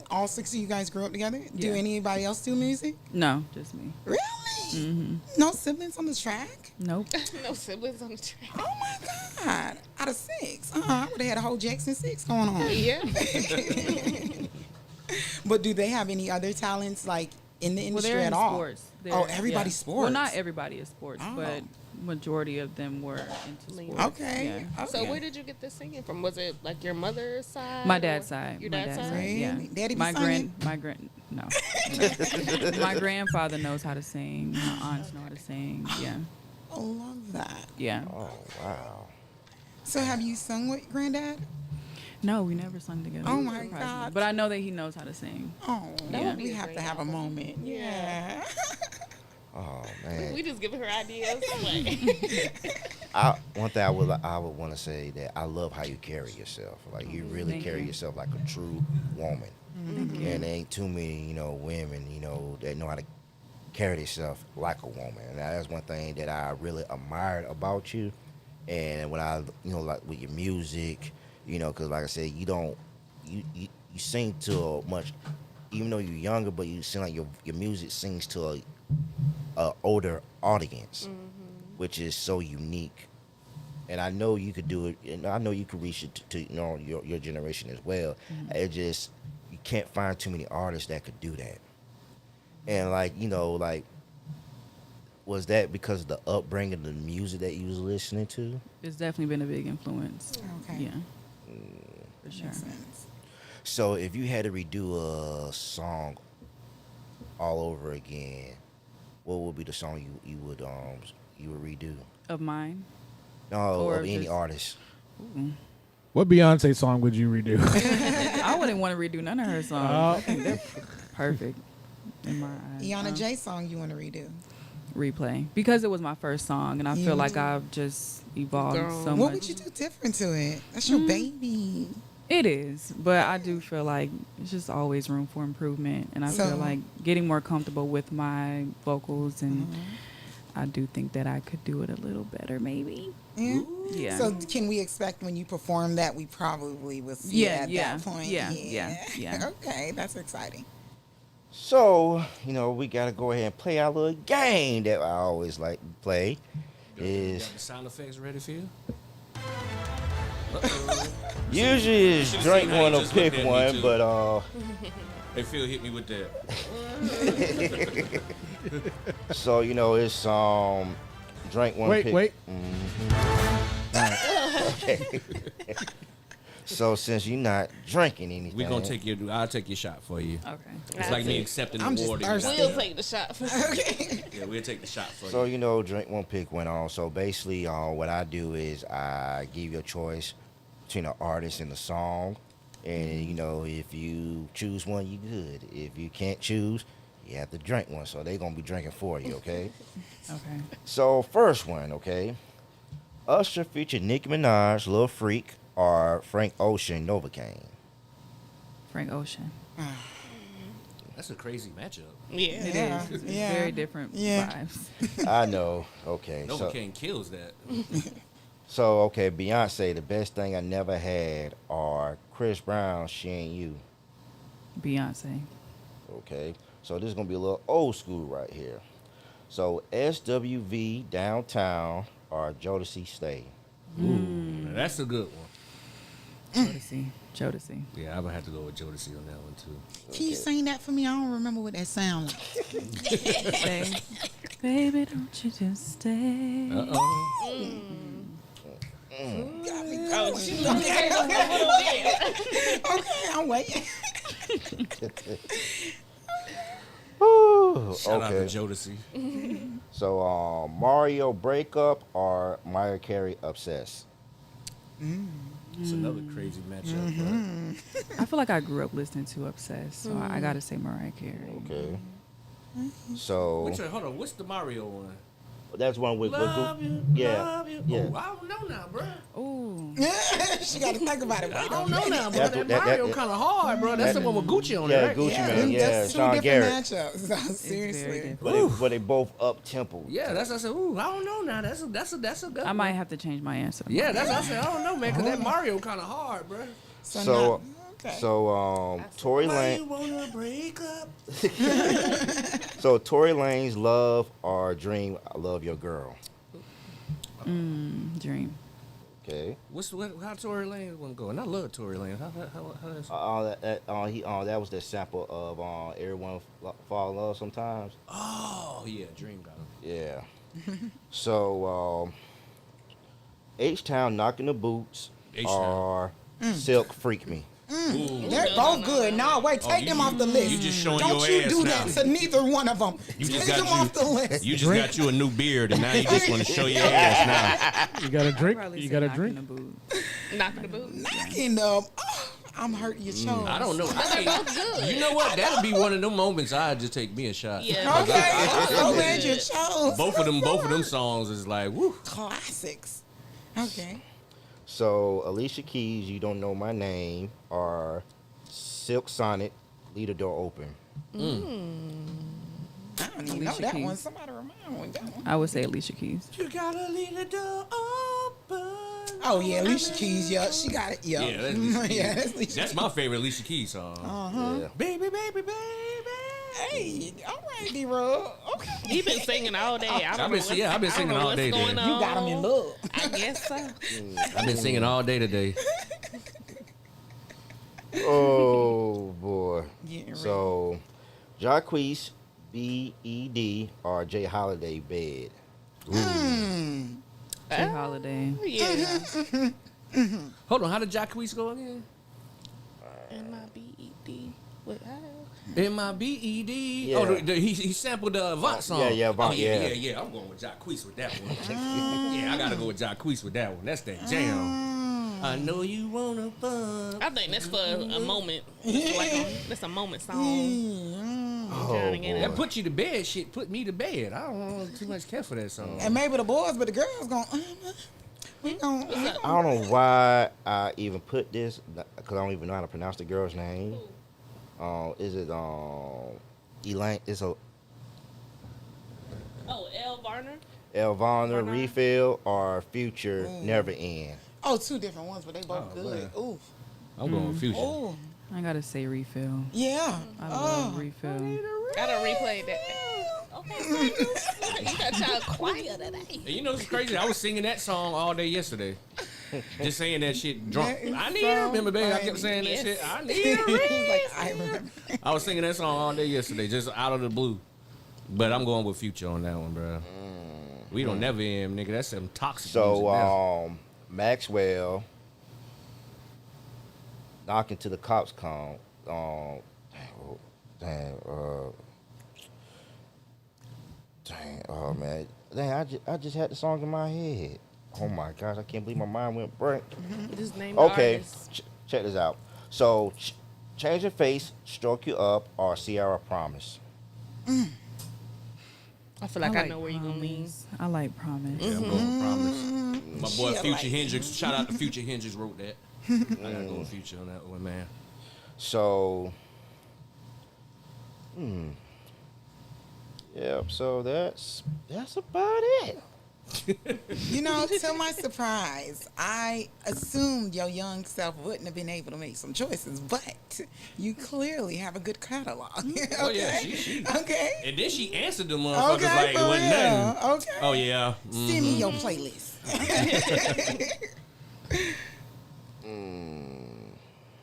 All 6 of you guys grew up together? Do Yeah. anybody else do music? No, just me. Really? No siblings on the track? Nope. No siblings on the track. Oh my God. Out of 6. I would have had a whole Jackson 6 going on. Yeah. But do they have any other talents like in the Well, industry they're in at all? sports. Oh, everybody's Well, sports. not everybody is sports, Oh. but majority of them were into Lean. sports. Okay. Yeah. So okay. where did you get this singing from? Was it like your mother's side? My or dad's side. Your My dad's side? Really? Yeah. Daddy be my singing? no. My grandfather knows how to sing. My aunts know how to sing. Yeah. I love that. Yeah. oh wow. So have you sung with Granddad? No, we never sung together. Oh my surprisingly. God. But I know that he knows how to sing. Oh, That would we be a have great to have a album. moment. Yeah. Oh man. We just giving her ideas. One thing I would want to say that I love how you carry yourself. Like you really Thank carry you. yourself like a true woman. And there ain't too many, women, that know how to carry themselves like a woman. And that's one thing that I really admired about you. And when I, like with your music, because like I said, you sing to a much, even though you're younger, but you seem like your music sings to a older audience, which is so unique. And I know you could do it, and I know you could reach it to your generation as well. It just, you can't find too many artists that could do that. And was that because of the upbringing of the music that you was listening to? It's definitely been a big influence. Okay. Yeah. For sure. Makes sense. So if you had to redo a song all over again, what would be the song you would redo? Of mine. No, Or of any just- artist. Ooh. What Beyonce song would you redo? I wouldn't want to redo none of her songs. I think they're perfect in my eyes. Eyahna J song you want to redo? Replay, because it was my first song, and I feel like I've just evolved so much. What would you do different to it? That's your baby. It is, but I do feel like it's just always room for improvement, and I feel like getting more comfortable with my vocals, and I do think that I could do it a little better, maybe. Yeah. Yeah. So can we expect when you perform that we probably will see at that point? Yeah. Okay, that's exciting. So, we got to go ahead and play our little game that I always like to play. You got the sound effects ready for you? Usually it's drink one or pick one, but Hey, Phil hit me with that. so it's drink one. Wait. Okay. So since you're not drinking anything, We're gonna I'll take your shot for you. Okay. It's like me accepting I'm the just water. thirsty. We'll take the shot. Yeah, we'll take the shot for So you. drink one, pick one on. So basically, what I do is I give you a choice between the artist and the song, and if you choose one, you good. If you can't choose, you have to drink one. So they're gonna be drinking for you, okay? Okay. So first one, okay. Usher featured Nicki Minaj, Lil Freak, or Frank Ocean, Novocaine. Frank Ocean. That's a crazy matchup. Yeah. It Yeah, is. It's yeah. very different vibes. I know. Okay. Novocaine kills that. So okay, Beyonce, the best thing I never had, or Chris Brown, She Ain't You. Beyonce. Okay. So this is gonna be a little old school right here. So SWV, Downtown, or Jodeci, Stay. Ooh, that's a good one. Jodeci. Yeah, I would have to go with Jodeci on that one too. Can you sing that for me? I don't remember what that sound like. Stay. Baby, don't you just stay. Got me Oh, going. she looked at us a little bit. Okay, I'm waiting. Woo, Shout out to okay. Jodeci. So Mario breakup or Mariah Carey obsessed. It's another crazy matchup. I feel like I grew up listening to Obsessed, so I gotta say Mariah Carey. Okay. So Which one? Hold on. What's the Mario one? that's one with Love you, yeah, love you. yeah. Oh, I don't know now, bro. Ooh. She got to think about it. I don't know now, bro. That's That what- that- Mario that- kind of hard, bro. That's the one with Gucci on it, Yeah, right? Gucci Man. Yeah, That's two Sean different Garrett. matchups. So, Very seriously. different. But they both up tempo. Yeah, that's what I said. Ooh, I don't know now. That's a good I one. might have to change my answer. Yeah, that's what I said. I don't know, man, because that Mario kind of hard, bro. So okay. Tory Why you Lane. wanna break up? So Tory Lane's Love or Dream, I Love Your Girl. Dream. Okay. How Tory Lane one going? I love Tory Lane. How that's That was the sample of Everyone Fall in Love Sometimes. Oh yeah, Dream got him. Yeah. So H-Town Knocking the Boots H-Town. or Silk Freak Me. Ooh. They're both good. No, wait, take them off the list. You just showing Don't your you ass do now. that to neither one of them. You just Take got them off the list. You just got you a new beard, and now you just want to show your ass now. You got to drink. Probably You say got to Knock drink. in the Boot. Knocking the boot. Knocking them. Oh, I'm hurting your chose. I don't know. They're both good. You know what? That'll be one of them moments I'd just take me a shot. Yeah. Okay, I'm so glad you chose. Both of them songs is like, woo. Classics. Okay. So Alicia Keys, You Don't Know My Name, or Silk Sonic, Leave the Door Open. I don't even know Alicia that Keys. one. Somebody remind me of that one. I would say Alicia Keys. You gotta leave the door open. Oh yeah, Alicia Keys. Yeah, she got it. Yeah, Yeah, that's Alicia Keys. yeah, that's Alicia. That's my favorite Alicia Keys song. Yeah. Baby, baby, baby. Hey, all right, D-Rugg. Okay. He been singing all day. I don't I've been know sing- yeah, I've been I don't singing know all day what's then. going You got him in on. love. I guess so. I've been singing all day today. Oh boy. Getting ready. So Jacquees, B.E.D. or Jay Holiday, Bed. Jay Holiday. Yeah. Hold on, how did Jacquees go again? M-I-B-E-D. What? M-I-B-E-D. Yeah. Oh, he sampled the Avant song. Yeah, Avant, Oh, yeah, yeah. yeah, yeah. I'm going with Jacquees with that one. Yeah, I gotta go with Jacquees with that one. That's that jam. I know you wanna fuck. I think that's for a moment. That's a moment song. That put you to bed shit put me to bed. I don't too much care for that song. And maybe the boys, but the girls going, we gon' I don't know why I even put this, because I don't even know how to pronounce the girl's name. Is it Elaine? It's a Elle Varner. Varner, Refill, or Future, Never End. Oh, two different ones, but they both good. Man. Ooh. I'm going Future. Ooh. I gotta say refill. Yeah. I love refill. I done replayed that. Okay, you got y'all quiet today. And you know what's crazy? I was singing that song all day yesterday. Just saying that shit drunk. I need to remember, baby. I kept saying that shit. I need to He's like, I remember. I was singing that song all day yesterday, just out of the blue. But I'm going with Future on that one, bro. We don't never end, nigga. That's some toxic music now. So, Maxwell, Knocking to the Cops Come. Oh, man. I just had the song in my head. Oh, my gosh. I can't believe my mind went blank. Just name Okay, artists. check this out. So, Change Your Face, Stroke You Up, or Sierra Promise. I feel like I know where you're going to lean. I like Promise. Yeah, I'm going with Promise. My boy She Future like- Hendrix. Shout out to Future Hendrix wrote that. I gotta go with Future on that one, man. So, Yep, so that's about it. You know, to my surprise, I assumed your young self wouldn't have been able to make some choices, but you clearly have a good catalog. Okay? Oh yeah, she. Okay. And then she answered the motherfuckers Okay, like it for wasn't real. nothing. Okay. Oh yeah. Send me your playlist.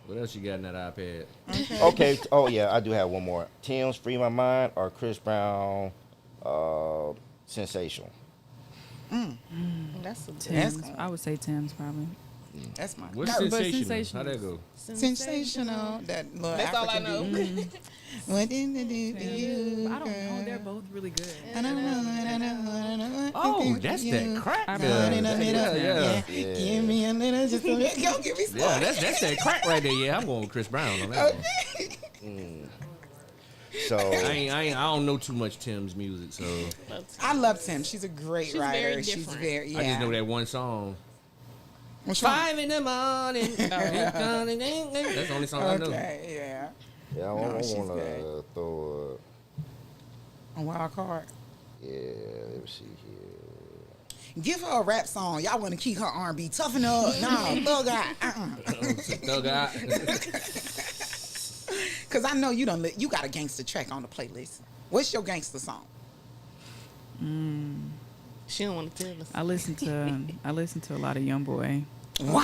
What else you got in that iPad? Okay. Oh yeah, I do have one more. Tim's Free My Mind or Chris Brown, Sensational. That's a Tim's. I would say Tim's probably. That's my What's but sensational? sensational. How'd that go? sensational. That little That's all I African know. dude. What did they do to you? I don't know. They're both really good. I don't know. Oh, that's that crack. I Yeah, know. yeah. Give me a little, just a little. Go give me some. Yeah, that's that crack right there. Yeah, I'm going with Chris Brown on that one. So I don't know too much Tim's music, so I love Tim. She's a great She's writer. very She's different. very, yeah. I just know that one song. Which one? 5 in the morning. That's the only song I know. Okay, yeah. yeah, I No, want she's to good. throw A wild card. yeah, let me see here. Give her a rap song. Y'all want to keep her R&B. Toughen her up. No, thug out. Thug out. Because I know you got a gangster track on the playlist. What's your gangster song? She don't want to tell us. I listen to a lot of YoungBoy. Wow.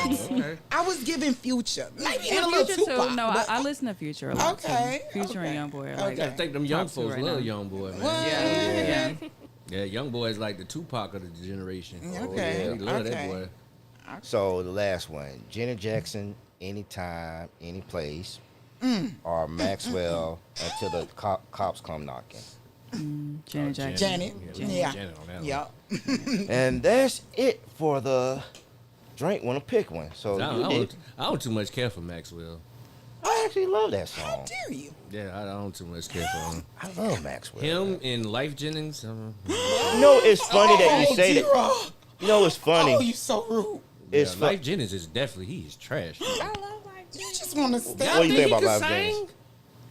Okay. I was giving Future. Maybe a And little Future Tupac. too. No, but- I listen to Future a lot Okay, too. Future okay, and YoungBoy. okay. Like, I think them young Top two folks right love now. Young Boy, man. What? Yeah. Yeah, Young Boy is like the Tupac of the generation. Okay, Oh, yeah, they love that okay. boy. So the last one, Janet Jackson, Anytime, Any Place, or Maxwell Until the Cops Come Knocking. Janet Jackson. Janet. Yeah. Janet on that one. Yep. And that's it for the drink. Want to pick one? So I don't too much care for Maxwell. I actually love that How song. dare you? Yeah, I don't too much care for him. I love Maxwell. Him and Life Jennings. You know, it's funny that you say that. D-Rugg. You know, it's funny. Oh, you so rude. It's Life Jennings is definitely he's trash. I love like You just want to stay. What do you think about he Life could Jennings? sing?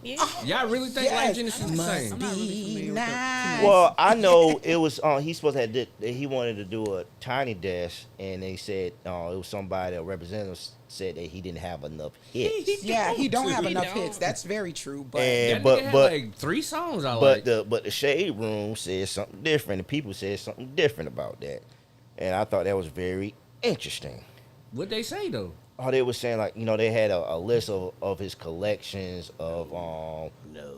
Yeah. Y'all really think Life Jennings can Must sing? be nice. Well, I know it was. He supposed to have he wanted to do a tiny desk, and they said it was somebody, a representative said that he didn't have enough hits. Yeah, he don't have He enough don't. hits. That's very true. But And That nigga had like 3 songs I like. the shade room said something different, and people said something different about that, and I thought that was very interesting. What'd they say though? Oh, they were saying like they had a list of his collections of No.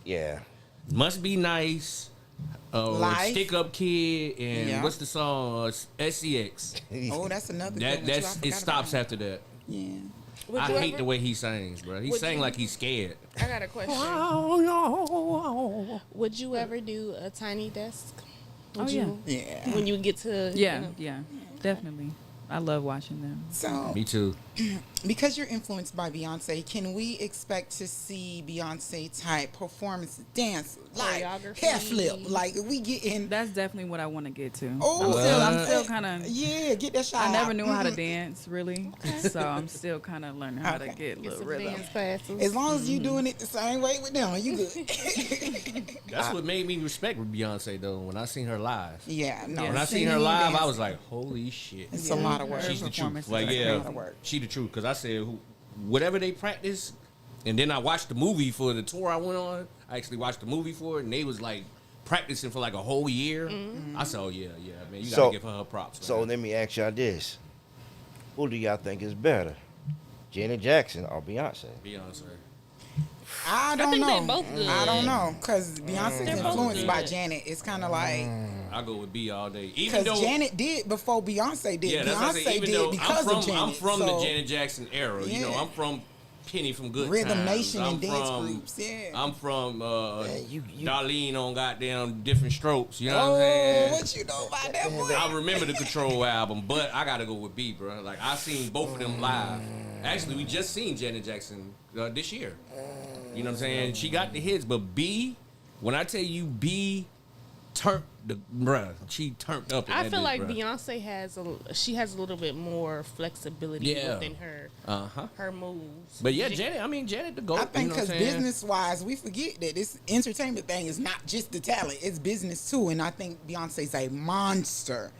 yeah. Must Be Nice. Life. Stick Up Kid and Yeah. what's the song? SCX. oh, that's another good That one, too. I it forgot stops about after that. it. Yeah. Would I you hate ever- the way he sings, bro. He Would sang you- like he's scared. I got a question. Would you ever do a tiny desk? Would Oh, you? Yeah. When you get to Yeah, yeah, definitely. I love watching them. So, Me too. because you're influenced by Beyonce, can we expect to see Beyonce type performance, dance, like Choreography. hair flip? Like we get in. That's definitely what I want to get to. Oh, I'm still kind of. yeah, get that shot. I never knew how to dance really, so I'm still kind of learning how to Okay. get a Get little some rhythm. dance classes. As long as you doing it the same way with them, you good. That's what made me respect Beyonce though. When I seen her live. Yeah, no. When I seen her live, I was like, holy shit. It's a lot of work. She's the performance truth. is Like, a yeah, lot of work. she the truth. Because I said, whatever they practice, and then I watched the movie for the tour I went on. I actually watched the movie for it, and they was like practicing for like a whole year. I said, oh, yeah, man, you got to give her props. So man. let me ask y'all this. Who do y'all think is better? Janet Jackson or Beyonce? Beyonce. I don't think know. they both good. I don't know because Beyonce's They're both influenced by good. Janet. It's kind of like I go with B all day. Even because though, Janet did before Beyonce did. yeah, that's what I Beyonce say. Even did though because I'm of Janet. from so, the Janet Jackson era. You know, Yeah. I'm from Penny from Good Rhythm Times. Nation I'm and dance from, groups. Yeah. I'm from you- Darlene on goddamn Different Strokes. You know what I'm Oh, saying? what you know about that boy? I remember the Control album, but I gotta go with B, bro. Like I seen both of them live. Actually, we just seen Janet Jackson this year. You know what I'm saying? She got the hits, but B, when I tell you B, she turned up. In I that feel bitch, like bruh. Beyonce has a little bit more flexibility Yeah. within her her moves. But yeah, Janet the GOAT. I think you know what because I'm saying? business-wise, we forget that this entertainment thing is not just the talent; it's business too. And I think Beyonce's a monster,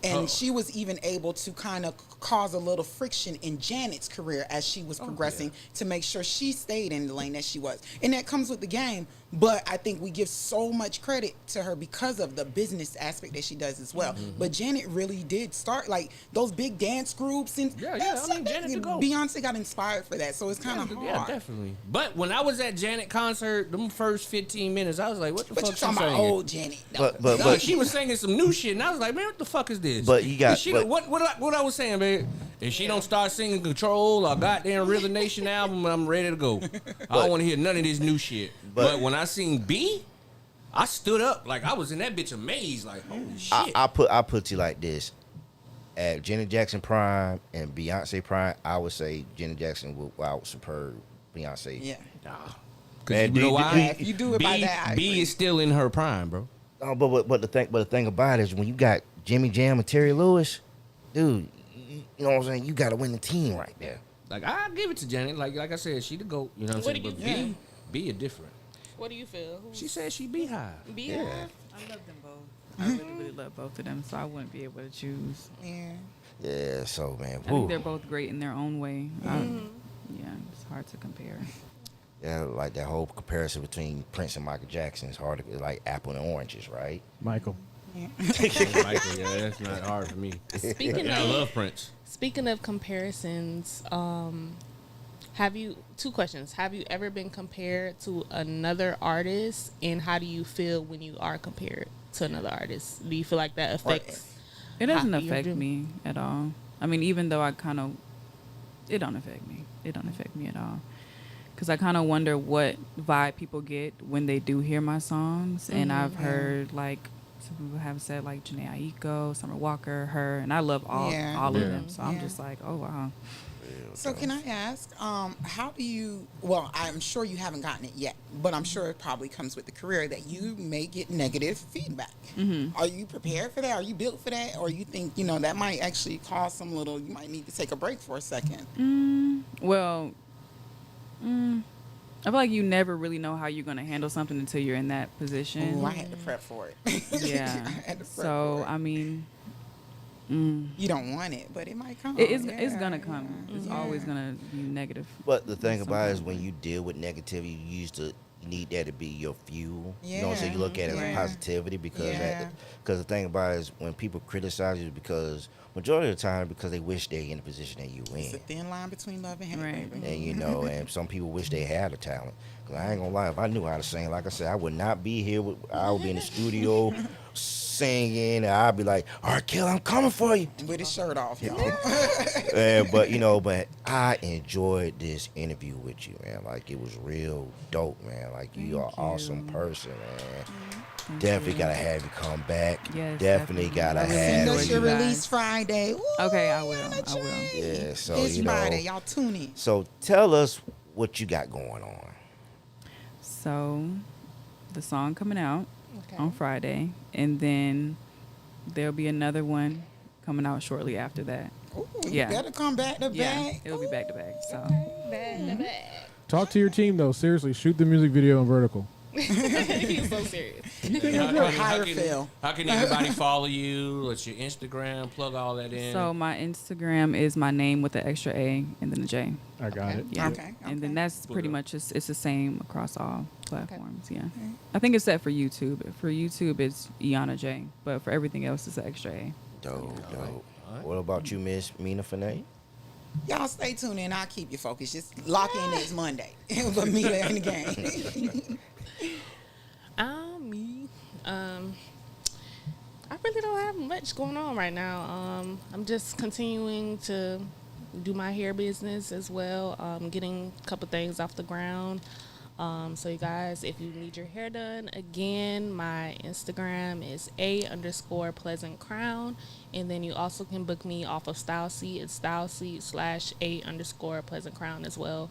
and she was even able to kind of cause a little friction in Janet's career as she was progressing to make sure she stayed in the lane that she was. And that comes with the game. But I think we give so much credit to her because of the business aspect that she does as well. But Janet really did start like those big dance groups and Yeah, I mean, Janet the GOAT. Beyonce got inspired for that, so it's kind of hard. Yeah, definitely. But when I was at Janet concert, them first 15 minutes, I was like, what the But fuck you're she talking about singing? old Janet. But She was singing some new shit, and I was like, man, what the fuck is this? But you got- If she, what I was saying, man. If she don't start singing Control or goddamn Rhythm Nation album, I'm ready to go. I don't want to hear none of this new shit. But when I seen B, I stood up like I was in that bitch amazed, like holy shit. I put you like this. At Janet Jackson prime and Beyonce prime, I would say Janet Jackson will out superb Beyonce. Yeah. Man, you know why? If you do it by that, I B agree. is still in her prime, bro. Oh, but the thing about it is when you got Jimmy Jam and Terry Lewis, dude, you know what I'm saying? You got to win the team right there. Like I give it to Janet. Like I said, she the GOAT. You know what I'm What saying? do But you B is different. What do you feel? She said she Beehive. Beehive? I love them both. I really love both of them, so I wouldn't be able to choose. Yeah. Yeah, so man, I think they're both great in their own way. Yeah, it's hard to compare. yeah, like that whole comparison between Prince and Michael Jackson is hard to like apple and oranges, right? Michael. Michael, yeah, that's not hard for me. Speaking I of love Prince. Speaking of comparisons, two questions. Have you ever been compared to another artist, and how do you feel when you are compared to another artist? Do you feel like that affects? It doesn't how you affect do? me at all. I mean, even though it don't affect me. It don't affect me at all. Because I kind of wonder what vibe people get when they do hear my songs. And I've heard, like, some people have said, like, Janae Aiko, Summer Walker, her. And I love all of them. So I'm just like, oh, wow. So can I ask, how do you, well, I'm sure you haven't gotten it yet, but I'm sure it probably comes with the career that you may get negative feedback. Are you prepared for that? Are you built for that? Or you think, that might actually cause some little, you might need to take a break for a second? Well, I feel like you never really know how you're going to handle something until you're in that position. Ooh, I had to prep for it. Yeah. I had to prep So, for it. I mean, You don't want it, but it might come. it's Yeah, going to come. It's always going to be negative. But the thing Some about it is kind of when way. you deal with negativity, you need that to be your fuel. You know what I'm saying? You look at it as Yeah. positivity because Yeah. because the thing about it is when people criticize you because majority of the time because they wish they're in the position that you It's a in. thin line between love and hate, Right. baby. And and some people wish they had the talent. Cause I ain't gonna lie, if I knew how to sing, like I said, I would not be here. I would be in the studio singing, and I'd be like, "All right, Kill, I'm coming for you." With his shirt off, y'all. But I enjoyed this interview with you, man. Like it was real dope, man. Like you are an Thank awesome you. person, man. Definitely gotta have you come back. Yes, Definitely gotta I really have Send enjoyed us you. your you guys. release Friday. Ooh, Okay, I will. Eyahna I will. J. Yeah, so, This you know. Friday, y'all tune in. So tell us what you got going on. So, the song coming out Okay. on Friday, and then there'll be another one coming out shortly after that. Ooh, you Yeah. better come back to Yeah, back. it'll be back to back. So, Talk to your team though. Seriously, shoot the music video in vertical. He's so serious. How can anybody follow you? What's your Instagram? Plug all that in. so my Instagram is my name with the extra A and then the J. I got it. Yeah. Okay, And then okay. that's pretty much it's the same across all platforms. Yeah. I think it's set for YouTube. For YouTube, it's Eyahna J, but for everything else, it's an extra A. Dope. What about you, Miss Mita Fene? Y'all stay tuned in. I'll keep you focused. Just lock in next Monday. But Mita in the game. Me. I really don't have much going on right now. I'm just continuing to do my hair business as well. Getting a couple things off the ground. So you guys, if you need your hair done, again, my Instagram is _pleasant crown. And then you also can book me off of Style Seat. It's styleseat/a_pleasant crown as well.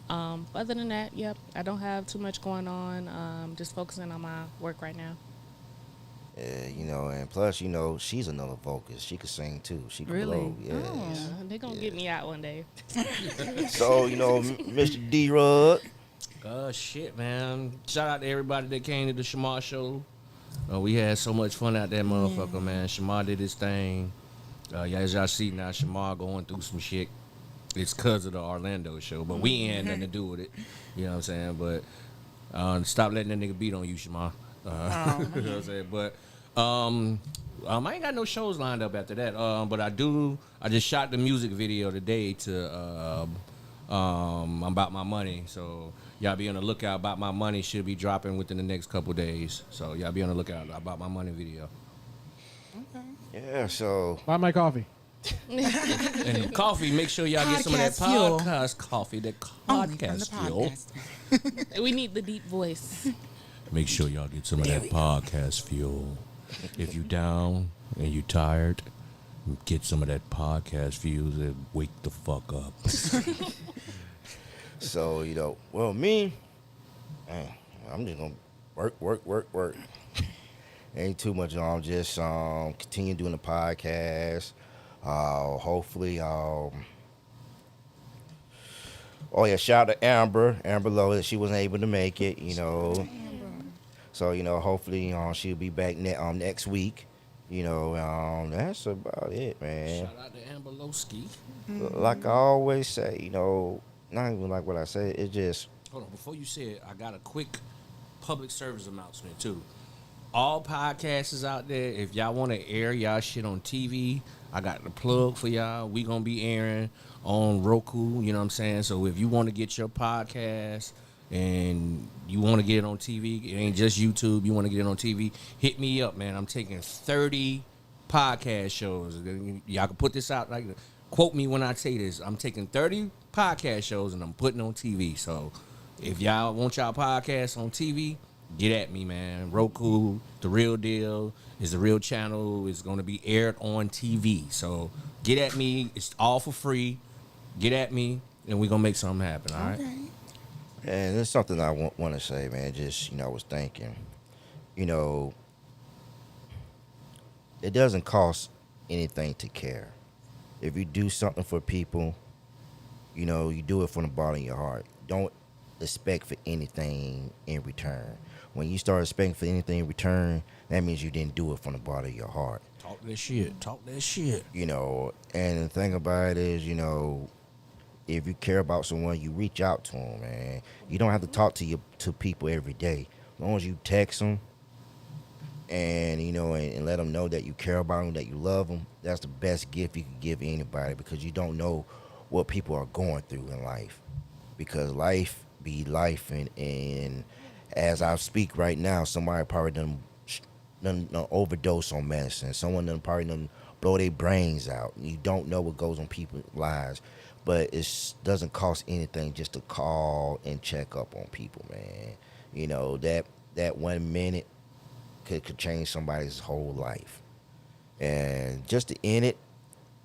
Other than that, yep, I don't have too much going on. Just focusing on my work right now. Yeah, and plus, she's another vocalist. She could sing too. She can Really? blow. Yeah. They're going to get me out one day. So, Mr. D-Rugg. Shit, man. Shout out to everybody that came to the Shamar show. We had so much fun out there, motherfucker, man. Shamar did his thing. As y'all see now, Shamar going through some shit. It's because of the Orlando show, but we ain't had nothing to do with it. You know what I'm saying? But stop letting that nigga beat on you, Shamar. You know what I'm saying? But I ain't got no shows lined up after that. But I just shot the music video today to About My Money. So y'all be on the lookout. About My Money should be dropping within the next couple days. So y'all be on the lookout. About My Money video. Okay. Yeah, so. Buy my coffee. And coffee, make sure y'all get some of that Podcast fuel. podcast coffee, that Only from the podcast fuel. podcast. We need the deep voice. Make sure y'all get some of that podcast fuel. If you down and you tired, get some of that podcast fuel and wake the fuck up. So, me, man, I'm just going to work. Ain't too much. I'm just continue doing the podcast. Hopefully, shout out to Amber Lowe, that she wasn't able to make it, So, hopefully, she'll be back next week. That's about it, man. Shout out to Amber Lowski. Like I always say, not even like what I say, it's just. Hold on, before you say it, I got a quick public service announcement, too. All podcasters out there, if y'all want to air y'all shit on TV, I got the plug for y'all. We going to be airing on Roku, you know what I'm saying? So if you want to get your podcast and you want to get it on TV, it ain't just YouTube, you want to get it on TV, hit me up, man. I'm taking 30 podcast shows. Y'all can put this out, like, quote me when I say this. I'm taking 30 podcast shows and I'm putting on TV. So if y'all want y'all podcast on TV, get at me, man. Roku, The Real Deal, is the real channel. It's going to be aired on TV. So get at me. It's all for free. Get at me, and we're going to make something happen, all right? Okay. And there's something I want to say, man. Just, I was thinking, it doesn't cost anything to care. If you do something for people, you do it from the bottom of your heart. Don't expect for anything in return. When you start expecting for anything in return, that means you didn't do it from the bottom of your heart. Talk that shit. Talk that shit. And the thing about it is, if you care about someone, you reach out to them, man. You don't have to talk to people every day. As long as you text them and, and let them know that you care about them, that you love them, that's the best gift you can give anybody, because you don't know what people are going through in life. Because life be life, and as I speak right now, somebody probably done overdose on medicine. Someone probably done blow their brains out. You don't know what goes on people's lives, but it doesn't cost anything just to call and check up on people, man. That 1 minute could change somebody's whole life. And just to end it,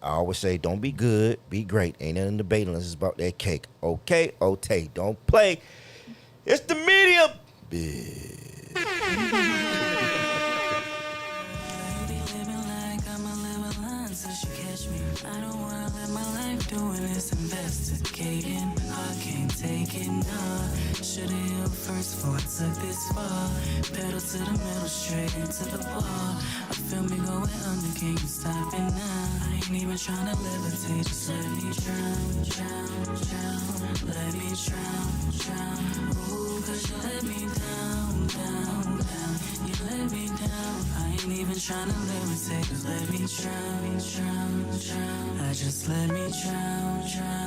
I always say, don't be good, be great. Ain't nothing debating unless it's about that cake. Okay, Otay, don't play. It's the medium. Big. I don't wanna live my life doing this investigating. I can't take it, nah. Should've healed first before I took this far. Pedal to the middle, straight into the ball. I feel me going under, can you stop it now? I ain't even tryna levitate, just let me drown, drown, drown. Let me drown, drown. Ooh, cause you let me down, down, down. You let me down. I ain't even tryna levitate, just let me drown, drown, drown. I just let me drown, drown.